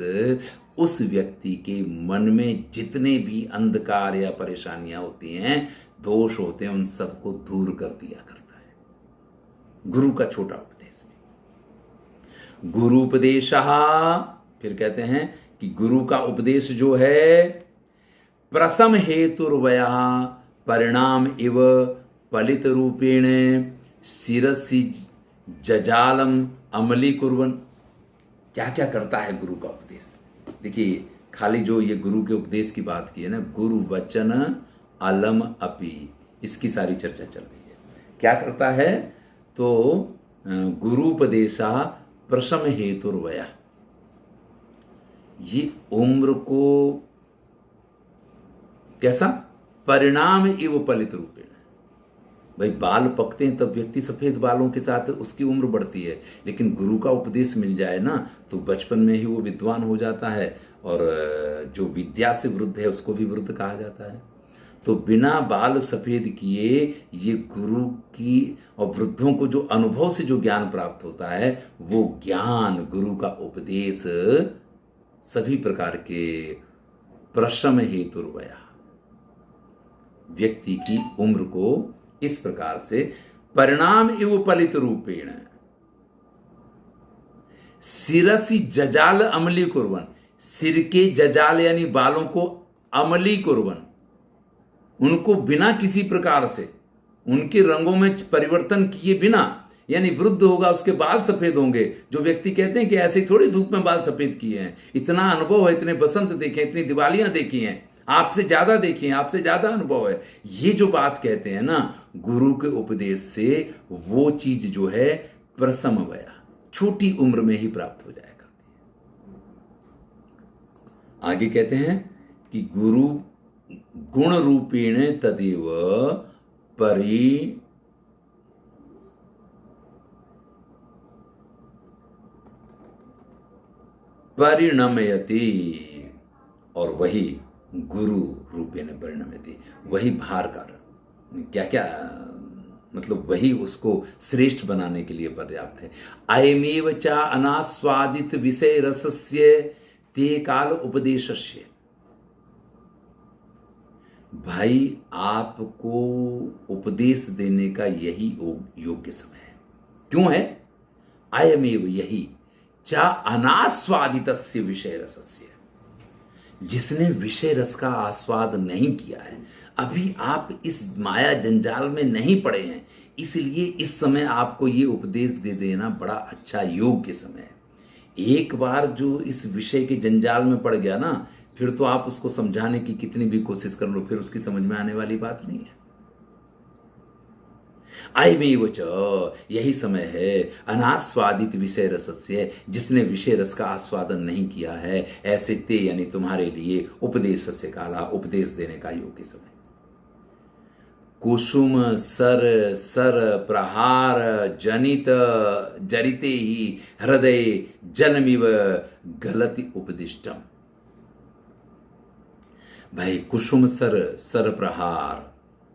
[SPEAKER 1] उस व्यक्ति के मन में जितने भी अंधकार या परेशानियां होती हैं, दोष होते हैं, उन सबको दूर कर दिया करता है गुरु का छोटा उपदेश। गुरु उपदेशः, फिर कहते हैं कि गुरु का उपदेश जो है, प्रसम हेतुर्वया परिणाम इव पलित रूपेण शिरसि जजालम अमली कुर्वन। क्या क्या करता है गुरु का उपदेश? देखिए, खाली जो ये गुरु के उपदेश की बात की है ना, गुरु वचन अलम अपि, इसकी सारी चर्चा चल रही है। क्या करता है? तो गुरुपदेशा प्रशम हेतुर्वया, ये उम्र को कैसा परिणाम इव पलित रूपेण, भाई बाल पकते हैं तब व्यक्ति सफेद बालों के साथ उसकी उम्र बढ़ती है, लेकिन गुरु का उपदेश मिल जाए ना तो बचपन में ही वो विद्वान हो जाता है, और जो विद्या से वृद्ध है उसको भी वृद्ध कहा जाता है। तो बिना बाल सफेद किए ये गुरु की और वृद्धों को जो अनुभव से जो ज्ञान प्राप्त होता है, वो ज्ञान गुरु का उपदेश सभी प्रकार के प्रशम हेतुर्वया, व्यक्ति की उम्र को इस प्रकार से परिणाम इव पलित रूपेण शिरसि जजाल अमली कुर्वन, सिर के जजाल यानी बालों को अमली कुर्वन, उनको बिना किसी प्रकार से उनके रंगों में परिवर्तन किए बिना, यानी वृद्ध होगा उसके बाल सफेद होंगे। जो व्यक्ति कहते हैं कि ऐसे थोड़ी धूप में बाल सफेद किए हैं, इतना अनुभव है, इतने बसंत देखे, इतनी दिवालियां देखी हैं, आपसे ज्यादा देखी हैं, आपसे ज्यादा अनुभव है, ये जो बात कहते हैं ना गुरु के उपदेश से, वो चीज जो है प्रसमवया, छोटी उम्र में ही प्राप्त हो जाएगा। आगे कहते हैं कि गुरु गुण रूपेण तदेव परिणमयति, और वही गुरु रूपेण परिणमयति, वही भार कारण, क्या क्या मतलब वही उसको श्रेष्ठ बनाने के लिए पर्याप्त है। अयमेव च अनास्वादित विषय रसस्य ते काल उपदेशस्य, भाई आपको उपदेश देने का यही योग्य समय है। क्यों है? अयमेव, यही, चा अनास्वादितस्य विषय रसस्य, जिसने विषय रस का आस्वाद नहीं किया है, अभी आप इस माया जंजाल में नहीं पड़े हैं, इसलिए इस समय आपको ये उपदेश दे देना बड़ा अच्छा योग्य समय है। एक बार जो इस विषय के जंजाल में पड़ गया ना, फिर तो आप उसको समझाने की कितनी भी कोशिश कर लो, फिर उसकी समझ में आने वाली बात नहीं है। अयमेव च, यही समय है अनास्वादित विषय रसस्य, जिसने विषय रस का आस्वादन नहीं किया है, ऐसे ते यानी तुम्हारे लिए उपदेश से काला, उपदेश देने का योग्य समय। कुसुम सर सर प्रहार जनित जरिते ही हृदय जलमिव गलति उपदिष्टम। भाई कुसुम सर सर प्रहार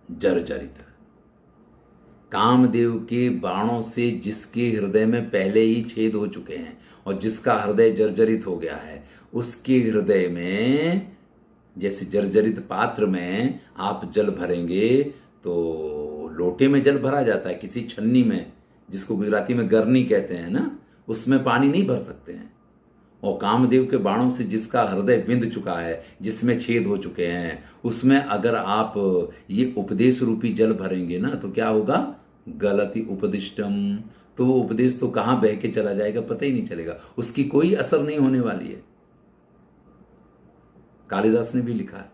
[SPEAKER 1] जर्जरित, कामदेव के बाणों से जिसके हृदय में पहले ही छेद हो चुके हैं और जिसका हृदय जर्जरित हो गया है, उसके हृदय में जैसे जर्जरित पात्र में आप जल भरेंगे तो लोटे में जल भरा जाता है, किसी छन्नी में, जिसको गुजराती में गरनी कहते हैं ना, उसमें पानी नहीं भर सकते हैं। और कामदेव के बाणों से जिसका हृदय बिंद चुका है, जिसमें छेद हो चुके हैं, उसमें अगर आप ये उपदेश रूपी जल भरेंगे ना, तो क्या होगा? गलति उपदिष्टम। तो वो उपदेश तो कहां बह के चला जाएगा पता ही नहीं चलेगा, उसकी कोई असर नहीं होने वाली है। कालिदास ने भी लिखा है,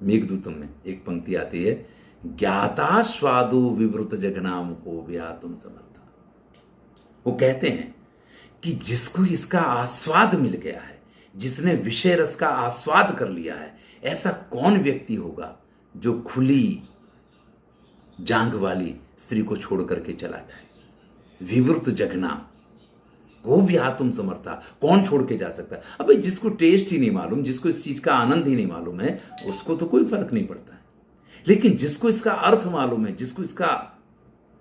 [SPEAKER 1] मेघदूतम में एक पंक्ति आती है, ज्ञाता स्वादु विवृत जगनाम को व्यातुम समर्था। वो कहते हैं कि जिसको इसका आस्वाद मिल गया है, जिसने विषय रस का आस्वाद कर लिया है, ऐसा कौन व्यक्ति होगा जो खुली जांघ वाली स्त्री को छोड़ करके चला जाए? विवृत जगना को भी आत्म समर्था, कौन छोड़ के जा सकता है? अब जिसको टेस्ट ही नहीं मालूम, जिसको इस चीज का आनंद ही नहीं मालूम है, उसको तो कोई फर्क नहीं पड़ता है। लेकिन जिसको इसका अर्थ मालूम है, जिसको इसका,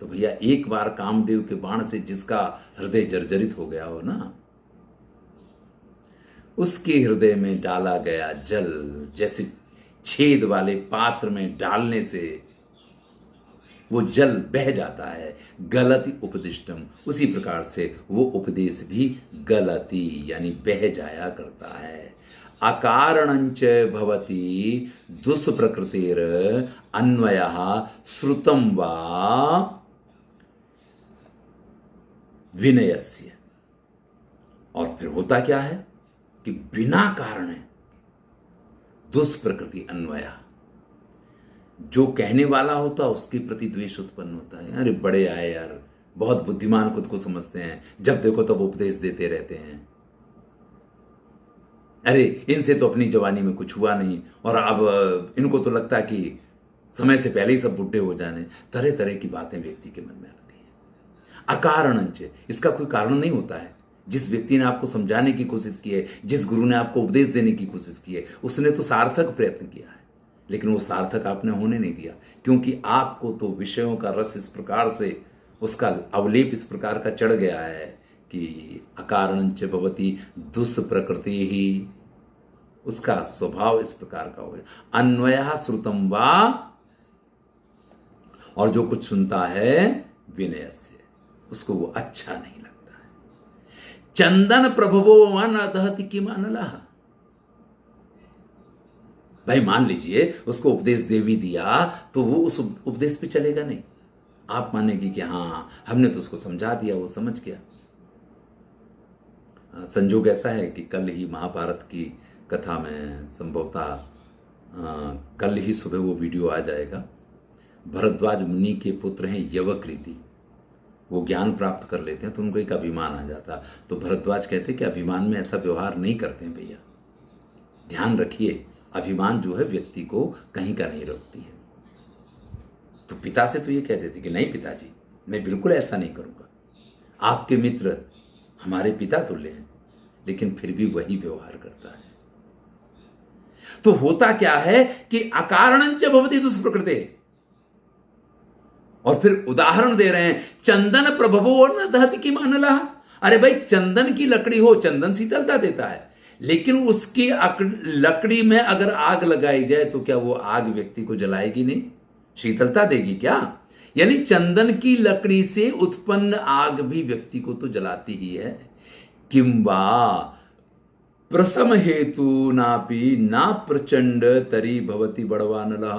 [SPEAKER 1] तो भैया एक बार कामदेव के बाण से जिसका हृदय जर्जरित हो गया हो ना, उसके हृदय में डाला गया जल जैसे छेद वाले पात्र में डालने से वो जल बह जाता है, गलति उपदिष्टम। उसी प्रकार से वो उपदेश भी गलति यानी बह जाया करता है। अकारणंच भवति दुष्प्रकृतिर अन्वयः श्रुतम वा विनयस्य। और फिर होता क्या है कि बिना कारण दुष्प्रकृति अन्वय, जो कहने वाला होता है उसके प्रति द्वेष उत्पन्न होता है। अरे बड़े आए यार, बहुत बुद्धिमान खुद को समझते हैं, जब देखो तब उपदेश देते रहते हैं। अरे इनसे तो अपनी जवानी में कुछ हुआ नहीं, और अब इनको तो लगता है कि समय से पहले ही सब बुढ़े हो जाने। तरह तरह की बातें व्यक्ति के मन में आती हैं। अकारणंच, इसका कोई कारण नहीं होता है। जिस व्यक्ति ने आपको समझाने की कोशिश की है, जिस गुरु ने आपको उपदेश देने की कोशिश की है, उसने तो सार्थक प्रयत्न किया है, लेकिन वो सार्थक आपने होने नहीं दिया, क्योंकि आपको तो विषयों का रस इस प्रकार से, उसका अवलेप इस प्रकार का चढ़ गया है कि अकारणंच भवति दुष्प्रकृति ही, उसका स्वभाव इस प्रकार का हो गया। अन्वयः श्रुतम वा, और जो कुछ सुनता है विनय से, उसको वो अच्छा नहीं लगता है। चंदन प्रभवो वन दहति किम अनलः। भाई मान लीजिए उसको उपदेश दे भी दिया तो वो उस उपदेश पे चलेगा नहीं। आप मानेगी कि हाँ हमने तो उसको समझा दिया, वो समझ गया। संजोग ऐसा है कि कल ही महाभारत की कथा में संभवतः कल ही सुबह वो वीडियो आ जाएगा। भरद्वाज मुनि के पुत्र हैं यवकृति, वो ज्ञान प्राप्त कर लेते हैं तो उनको एक अभिमान आ जाता। तो भरद्वाज कहते हैं कि अभिमान में ऐसा व्यवहार नहीं करते हैं भैया, ध्यान रखिए, अभिमान जो है व्यक्ति को कहीं का नहीं रोकती है। तो पिता से तो ये कह देते कि नहीं पिताजी, मैं बिल्कुल ऐसा नहीं करूंगा। आपके मित्र हमारे पिता तुल्य हैं, लेकिन फिर भी वही व्यवहार करता है। तो होता क्या है कि अकारणंच भवति दुष्प्रकृते, और फिर उदाहरण दे रहे हैं, चंदन प्रभवो न दहति किम अनलः। अरे भाई चंदन की लकड़ी हो, चंदन शीतलता देता है, लेकिन उसकी लकड़ी में अगर आग लगाई जाए तो क्या वो आग व्यक्ति को जलाएगी नहीं, शीतलता देगी क्या? यानी चंदन की लकड़ी से उत्पन्न आग भी व्यक्ति को तो जलाती ही है। किंबा प्रसम हेतु नापि ना प्रचंड तरी भवती बड़वानला।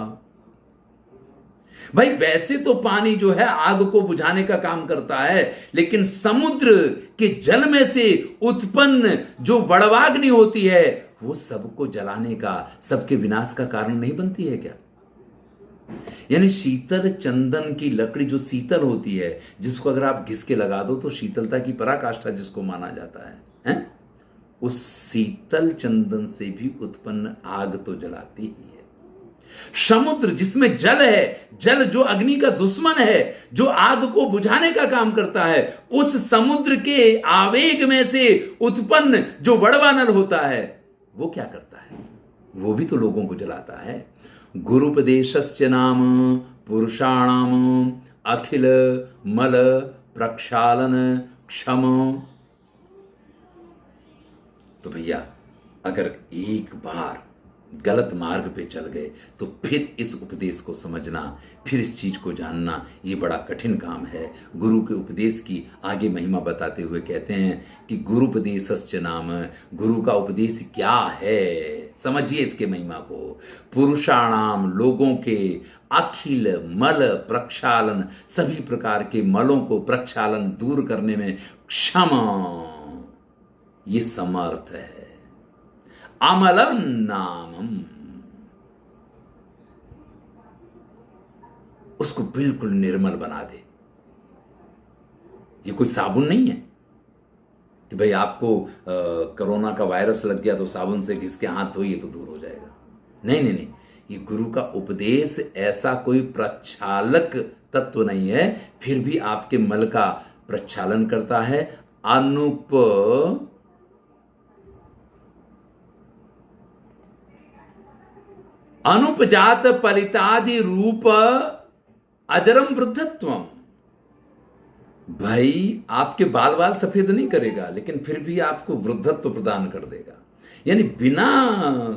[SPEAKER 1] भाई वैसे तो पानी जो है आग को बुझाने का काम करता है, लेकिन समुद्र के जल में से उत्पन्न जो बड़वाग्नि होती है वो सबको जलाने का, सबके विनाश का कारण नहीं बनती है क्या? यानी शीतल चंदन की लकड़ी जो शीतल होती है, जिसको अगर आप घिस के लगा दो तो शीतलता की पराकाष्ठा जिसको माना जाता है? उस शीतल चंदन से भी उत्पन्न आग तो जलाती ही है। समुद्र जिसमें जल है, जल जो अग्नि का दुश्मन है, जो आग को बुझाने का काम करता है, उस समुद्र के आवेग में से उत्पन्न जो बड़वानल होता है वो क्या करता है? वो भी तो लोगों को जलाता है। गुरुपदेशस्य नाम पुरुषाणाम अखिल मल प्रक्षालन क्षम। तो भैया अगर एक बार गलत मार्ग पे चल गए तो फिर इस उपदेश को समझना, फिर इस चीज को जानना, ये बड़ा कठिन काम है। गुरु के उपदेश की आगे महिमा बताते हुए कहते हैं कि गुरुपदेशस्य नाम, गुरु का उपदेश क्या है, समझिए इसके महिमा को। पुरुषाणाम, लोगों के, अखिल मल प्रक्षालन, सभी प्रकार के मलों को प्रक्षालन दूर करने में क्षमा, ये समर्थ है। अमलम नामम, उसको बिल्कुल निर्मल बना दे। ये कोई साबुन नहीं है कि भाई आपको कोरोना का वायरस लग गया तो साबुन से घिस के हाथ धोइए तो दूर हो जाएगा। नहीं नहीं नहीं, ये गुरु का उपदेश ऐसा कोई प्रक्षालक तत्व नहीं है, फिर भी आपके मल का प्रक्षालन करता है। अनुपजात पलितादि रूप अजरम वृद्धत्वम। भाई आपके बाल बाल सफेद नहीं करेगा, लेकिन फिर भी आपको वृद्धत्व प्रदान कर देगा। यानी बिना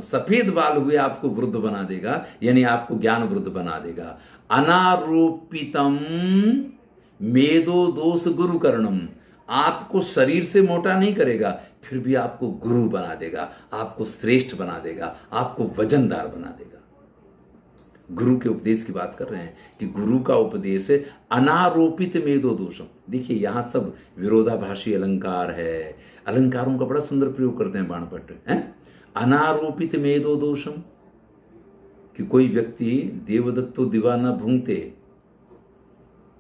[SPEAKER 1] सफेद बाल हुए आपको वृद्ध बना देगा, यानी आपको ज्ञान वृद्ध बना देगा। अनारोपितम मेदो दोष गुरु कर्णम, आपको शरीर से मोटा नहीं करेगा, फिर भी आपको गुरु बना देगा, आपको श्रेष्ठ बना देगा, आपको वजनदार बना देगा। गुरु के उपदेश की बात कर रहे हैं कि गुरु का उपदेश है अनारोपित मेदो दोषम। देखिए यहां सब विरोधाभासी अलंकार है, अलंकारों का बड़ा सुंदर प्रयोग करते हैं बाणभट्ट हैं। अनारोपित मेदो दोषम, कि कोई व्यक्ति देवदत्तो दीवाना भूंगते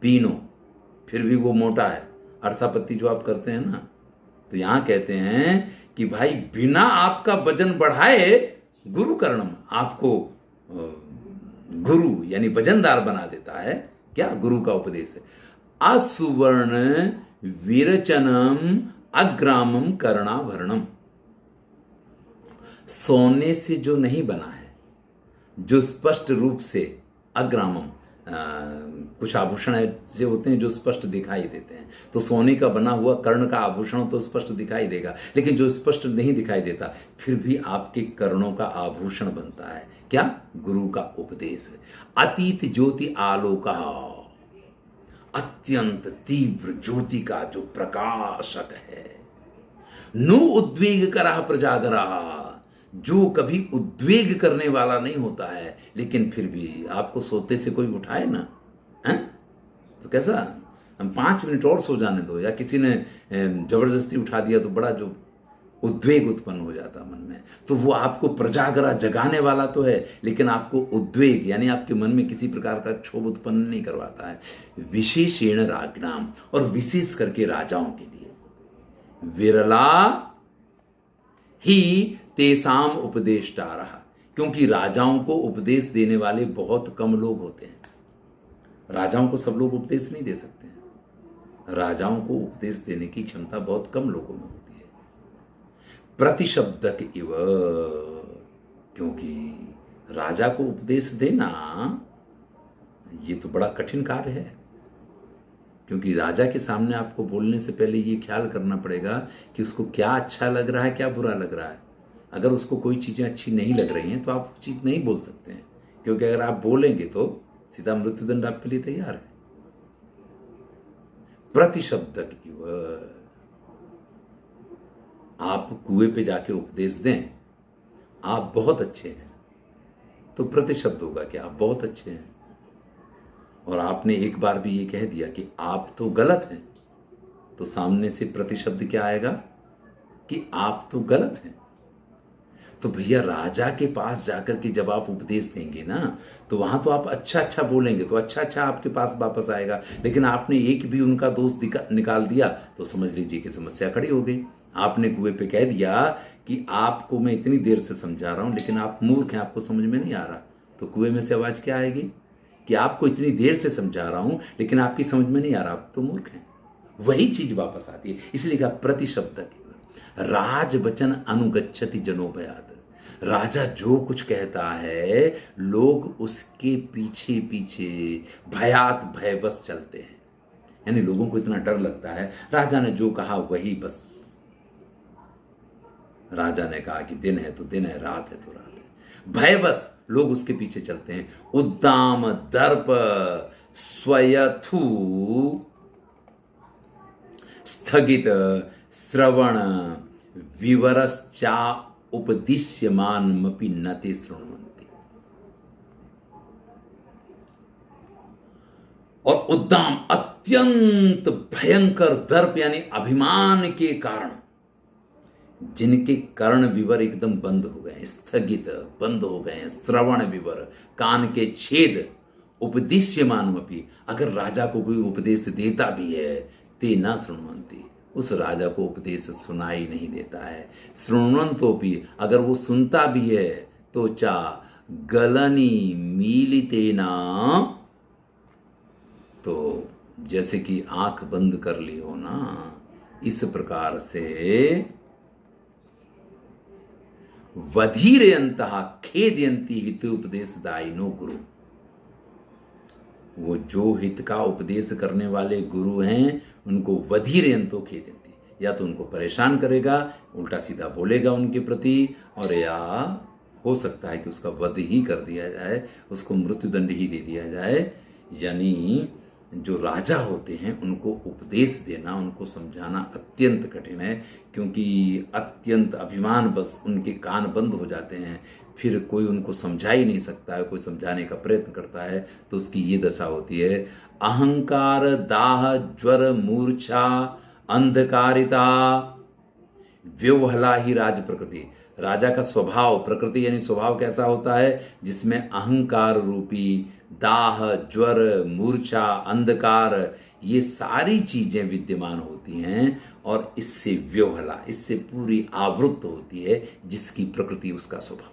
[SPEAKER 1] पीनो, फिर भी वो मोटा है, अर्थापत्ति जो आप करते हैं ना, तो यहां कहते हैं कि भाई बिना आपका वजन बढ़ाए गुरु कर्णम, आपको गुरु यानी वजनदार बना देता है। क्या? गुरु का उपदेश है। असुवर्ण विरचनम अग्रामम कर्णाभरणम, सोने से जो नहीं बना है, जो स्पष्ट रूप से अग्रामम, कुछ आभूषण ऐसे होते हैं जो स्पष्ट दिखाई देते हैं, तो सोने का बना हुआ कर्ण का आभूषण तो स्पष्ट दिखाई देगा, लेकिन जो स्पष्ट नहीं दिखाई देता फिर भी आपके कर्णों का आभूषण बनता है। क्या? गुरु का उपदेश है। अतीत ज्योति आलोका, अत्यंत तीव्र ज्योति का जो प्रकाशक है। नु उद्वेग करा प्रजागरा, जो कभी उद्वेग करने वाला नहीं होता है, लेकिन फिर भी आपको सोते से कोई उठाए ना, हैं? तो कैसा, हम 5 मिनट और सो जाने दो, या किसी ने जबरदस्ती उठा दिया तो बड़ा जो उद्वेग उत्पन्न हो जाता मन में, तो वो आपको प्रजागरा जगाने वाला तो है, लेकिन आपको उद्वेग यानी आपके मन में किसी प्रकार का क्षोभ उत्पन्न नहीं करवाता है। विशेषेण राजनाम, और विशेष करके राजाओं के लिए। विरला ही तेसाम उपदेष्टारः, क्योंकि राजाओं को उपदेश देने वाले बहुत कम लोग होते हैं। राजाओं को सब लोग उपदेश नहीं दे सकते हैं, राजाओं को उपदेश देने की क्षमता बहुत कम लोगों में होती है। प्रतिशब्दक इव, क्योंकि राजा को उपदेश देना ये तो बड़ा कठिन कार्य है, क्योंकि राजा के सामने आपको बोलने से पहले ये ख्याल करना पड़ेगा कि उसको क्या अच्छा लग रहा है, क्या बुरा लग रहा है। अगर उसको कोई चीज़ें अच्छी नहीं लग रही हैं तो आप वो चीज़ नहीं बोल सकते हैं, क्योंकि अगर आप बोलेंगे तो सीधा मृत्युदंड आपके लिए तैयार है। प्रतिशब्दक इव, आप कुएं पे जाके उपदेश दें, आप बहुत अच्छे हैं, तो प्रतिशब्द होगा कि आप बहुत अच्छे हैं। और आपने एक बार भी ये कह दिया कि आप तो गलत हैं, तो सामने से प्रतिशब्द क्या आएगा कि आप तो गलत हैं। तो भैया राजा के पास जाकर के जब आप उपदेश देंगे ना, तो वहां तो आप अच्छा अच्छा बोलेंगे तो अच्छा अच्छा आपके पास वापस आएगा। लेकिन आपने एक भी उनका दोष निकाल दिया तो समझ लीजिए कि समस्या खड़ी हो गई। आपने कुएं पे कह दिया कि आपको मैं इतनी देर से समझा रहा हूं लेकिन आप मूर्ख हैं, आपको समझ में नहीं आ रहा, तो कुएं में से आवाज क्या आएगी कि आपको इतनी देर से समझा रहा हूं लेकिन आपकी समझ में नहीं आ रहा, आप तो मूर्ख हैं। वही चीज वापस आती है। इसलिए कहा प्रतिशब्द राज वचन अनुगच्छति जनो भयात। राजा जो कुछ कहता है लोग उसके पीछे पीछे भयात भयबस चलते हैं। यानी लोगों को इतना डर लगता है, राजा ने जो कहा वही बस। राजा ने कहा कि दिन है तो दिन है, रात है तो रात है, भयबस लोग उसके पीछे चलते हैं। उद्दाम दर्प स्वयथु स्थगित श्रवण विवरश्चा उपदिश्यमानमपि न ते शृण्वन्ति। और उद्दाम अत्यंत भयंकर दर्प यानी अभिमान के कारण जिनके कर्ण विवर एकदम बंद हो गए, स्थगित बंद हो गए, श्रवण विवर कान के छेद, उपदिश्यमानमपि अगर राजा को कोई उपदेश देता भी है ते न शृण्वन्ति, उस राजा को उपदेश सुनाई नहीं देता है। शृण्वन्तोपि अगर वो सुनता भी है तो चा गलनी मीलितेना, तो जैसे कि आंख बंद कर ली हो ना, इस प्रकार से वधीरयन्तः खेदयन्ति हितोपदेशदायिनो गुरु। वो जो हित का उपदेश करने वाले गुरु हैं उनको वधीरयन्तो खेदयन्ति, या तो उनको परेशान करेगा, उल्टा सीधा बोलेगा उनके प्रति, और या हो सकता है कि उसका वध ही कर दिया जाए, उसको मृत्युदंड ही दे दिया जाए। यानी जो राजा होते हैं उनको उपदेश देना, उनको समझाना अत्यंत कठिन है, क्योंकि अत्यंत अभिमान बस उनके कान बंद हो जाते हैं। फिर कोई उनको समझा ही नहीं सकता है, कोई समझाने का प्रयत्न करता है तो उसकी ये दशा होती है। अहंकार दाह ज्वर मूर्छा अंधकारिता व्योहला ही राज प्रकृति। राजा का स्वभाव, प्रकृति यानी स्वभाव कैसा होता है, जिसमें अहंकार रूपी दाह ज्वर मूर्छा अंधकार ये सारी चीजें विद्यमान होती हैं, और इससे व्योहला, इससे पूरी आवृत्त होती है, जिसकी प्रकृति उसका स्वभाव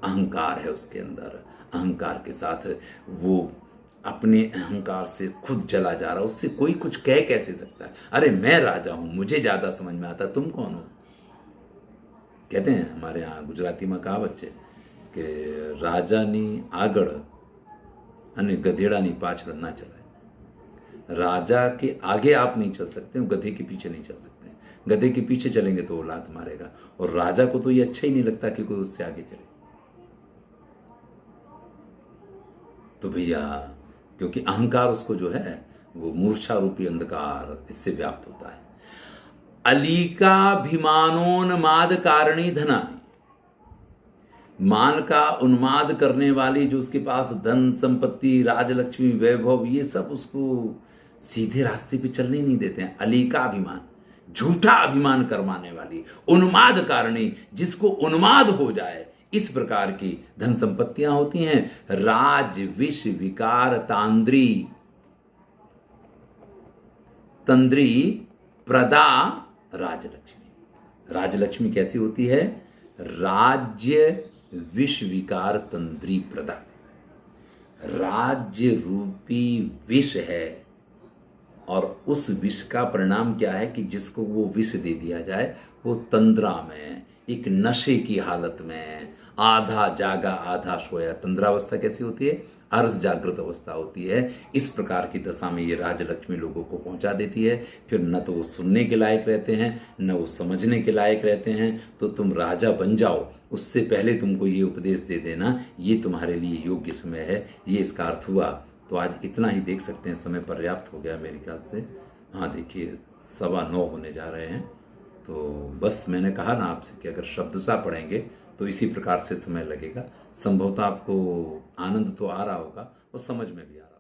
[SPEAKER 1] अहंकार है। उसके अंदर अहंकार के साथ वो अपने अहंकार से खुद जला जा रहा, उससे कोई कुछ कह कैसे सकता है, अरे मैं राजा हूं, मुझे ज्यादा समझ में आता, तुम कौन हो। कहते हैं हमारे यहाँ गुजराती में कहावत है कि राजानी आगड़ અને गधेड़ानी पाछड़ ना चलाए। राजा के आगे आप नहीं चल सकते, गधे के पीछे नहीं चल सकते। गधे के पीछे चलेंगे तो वो लात मारेगा, और राजा को तो ये अच्छा ही नहीं लगता कि कोई उससे आगे चले। तो भैया क्योंकि अहंकार उसको जो है वो मूर्छा रूपी अंधकार इससे व्याप्त होता है। अलीकाभिमानोन्माद कारणी धनानि, मान का उन्माद करने वाली जो उसके पास धन संपत्ति राजलक्ष्मी वैभव ये सब उसको सीधे रास्ते पे चलने नहीं देते हैं। अलीका अभिमान, झूठा अभिमान करवाने वाली, उन्माद कारणी जिसको उन्माद हो जाए, इस प्रकार की धन संपत्तियां होती हैं। राज विष विकार तांद्री, तंद्री प्रदा राजलक्ष्मी। राजलक्ष्मी कैसी होती है, राज्य विष विकार तंद्री प्रदा। राज्य रूपी विष है, और उस विष का परिणाम क्या है कि जिसको वो विष दे दिया जाए वो तंद्रा में, एक नशे की हालत में, आधा जागा आधा सोया। तंद्रावस्था कैसी होती है, अर्ध जागृत अवस्था होती है। इस प्रकार की दशा में ये राजलक्ष्मी लोगों को पहुंचा देती है। फिर न तो वो सुनने के लायक रहते हैं, न वो समझने के लायक रहते हैं। तो तुम राजा बन जाओ, उससे पहले तुमको ये उपदेश दे देना, ये तुम्हारे लिए योग्य समय है, ये इसका अर्थ हुआ। तो आज इतना ही देख सकते हैं, समय पर्याप्त हो गया मेरे ख्याल से। हाँ देखिए 9:15 होने जा रहे हैं, तो बस मैंने कहा ना आपसे कि अगर शब्दशः पढ़ेंगे तो इसी प्रकार से समय लगेगा। संभवतः आपको आनंद तो आ रहा होगा और समझ में भी आ रहा होगा।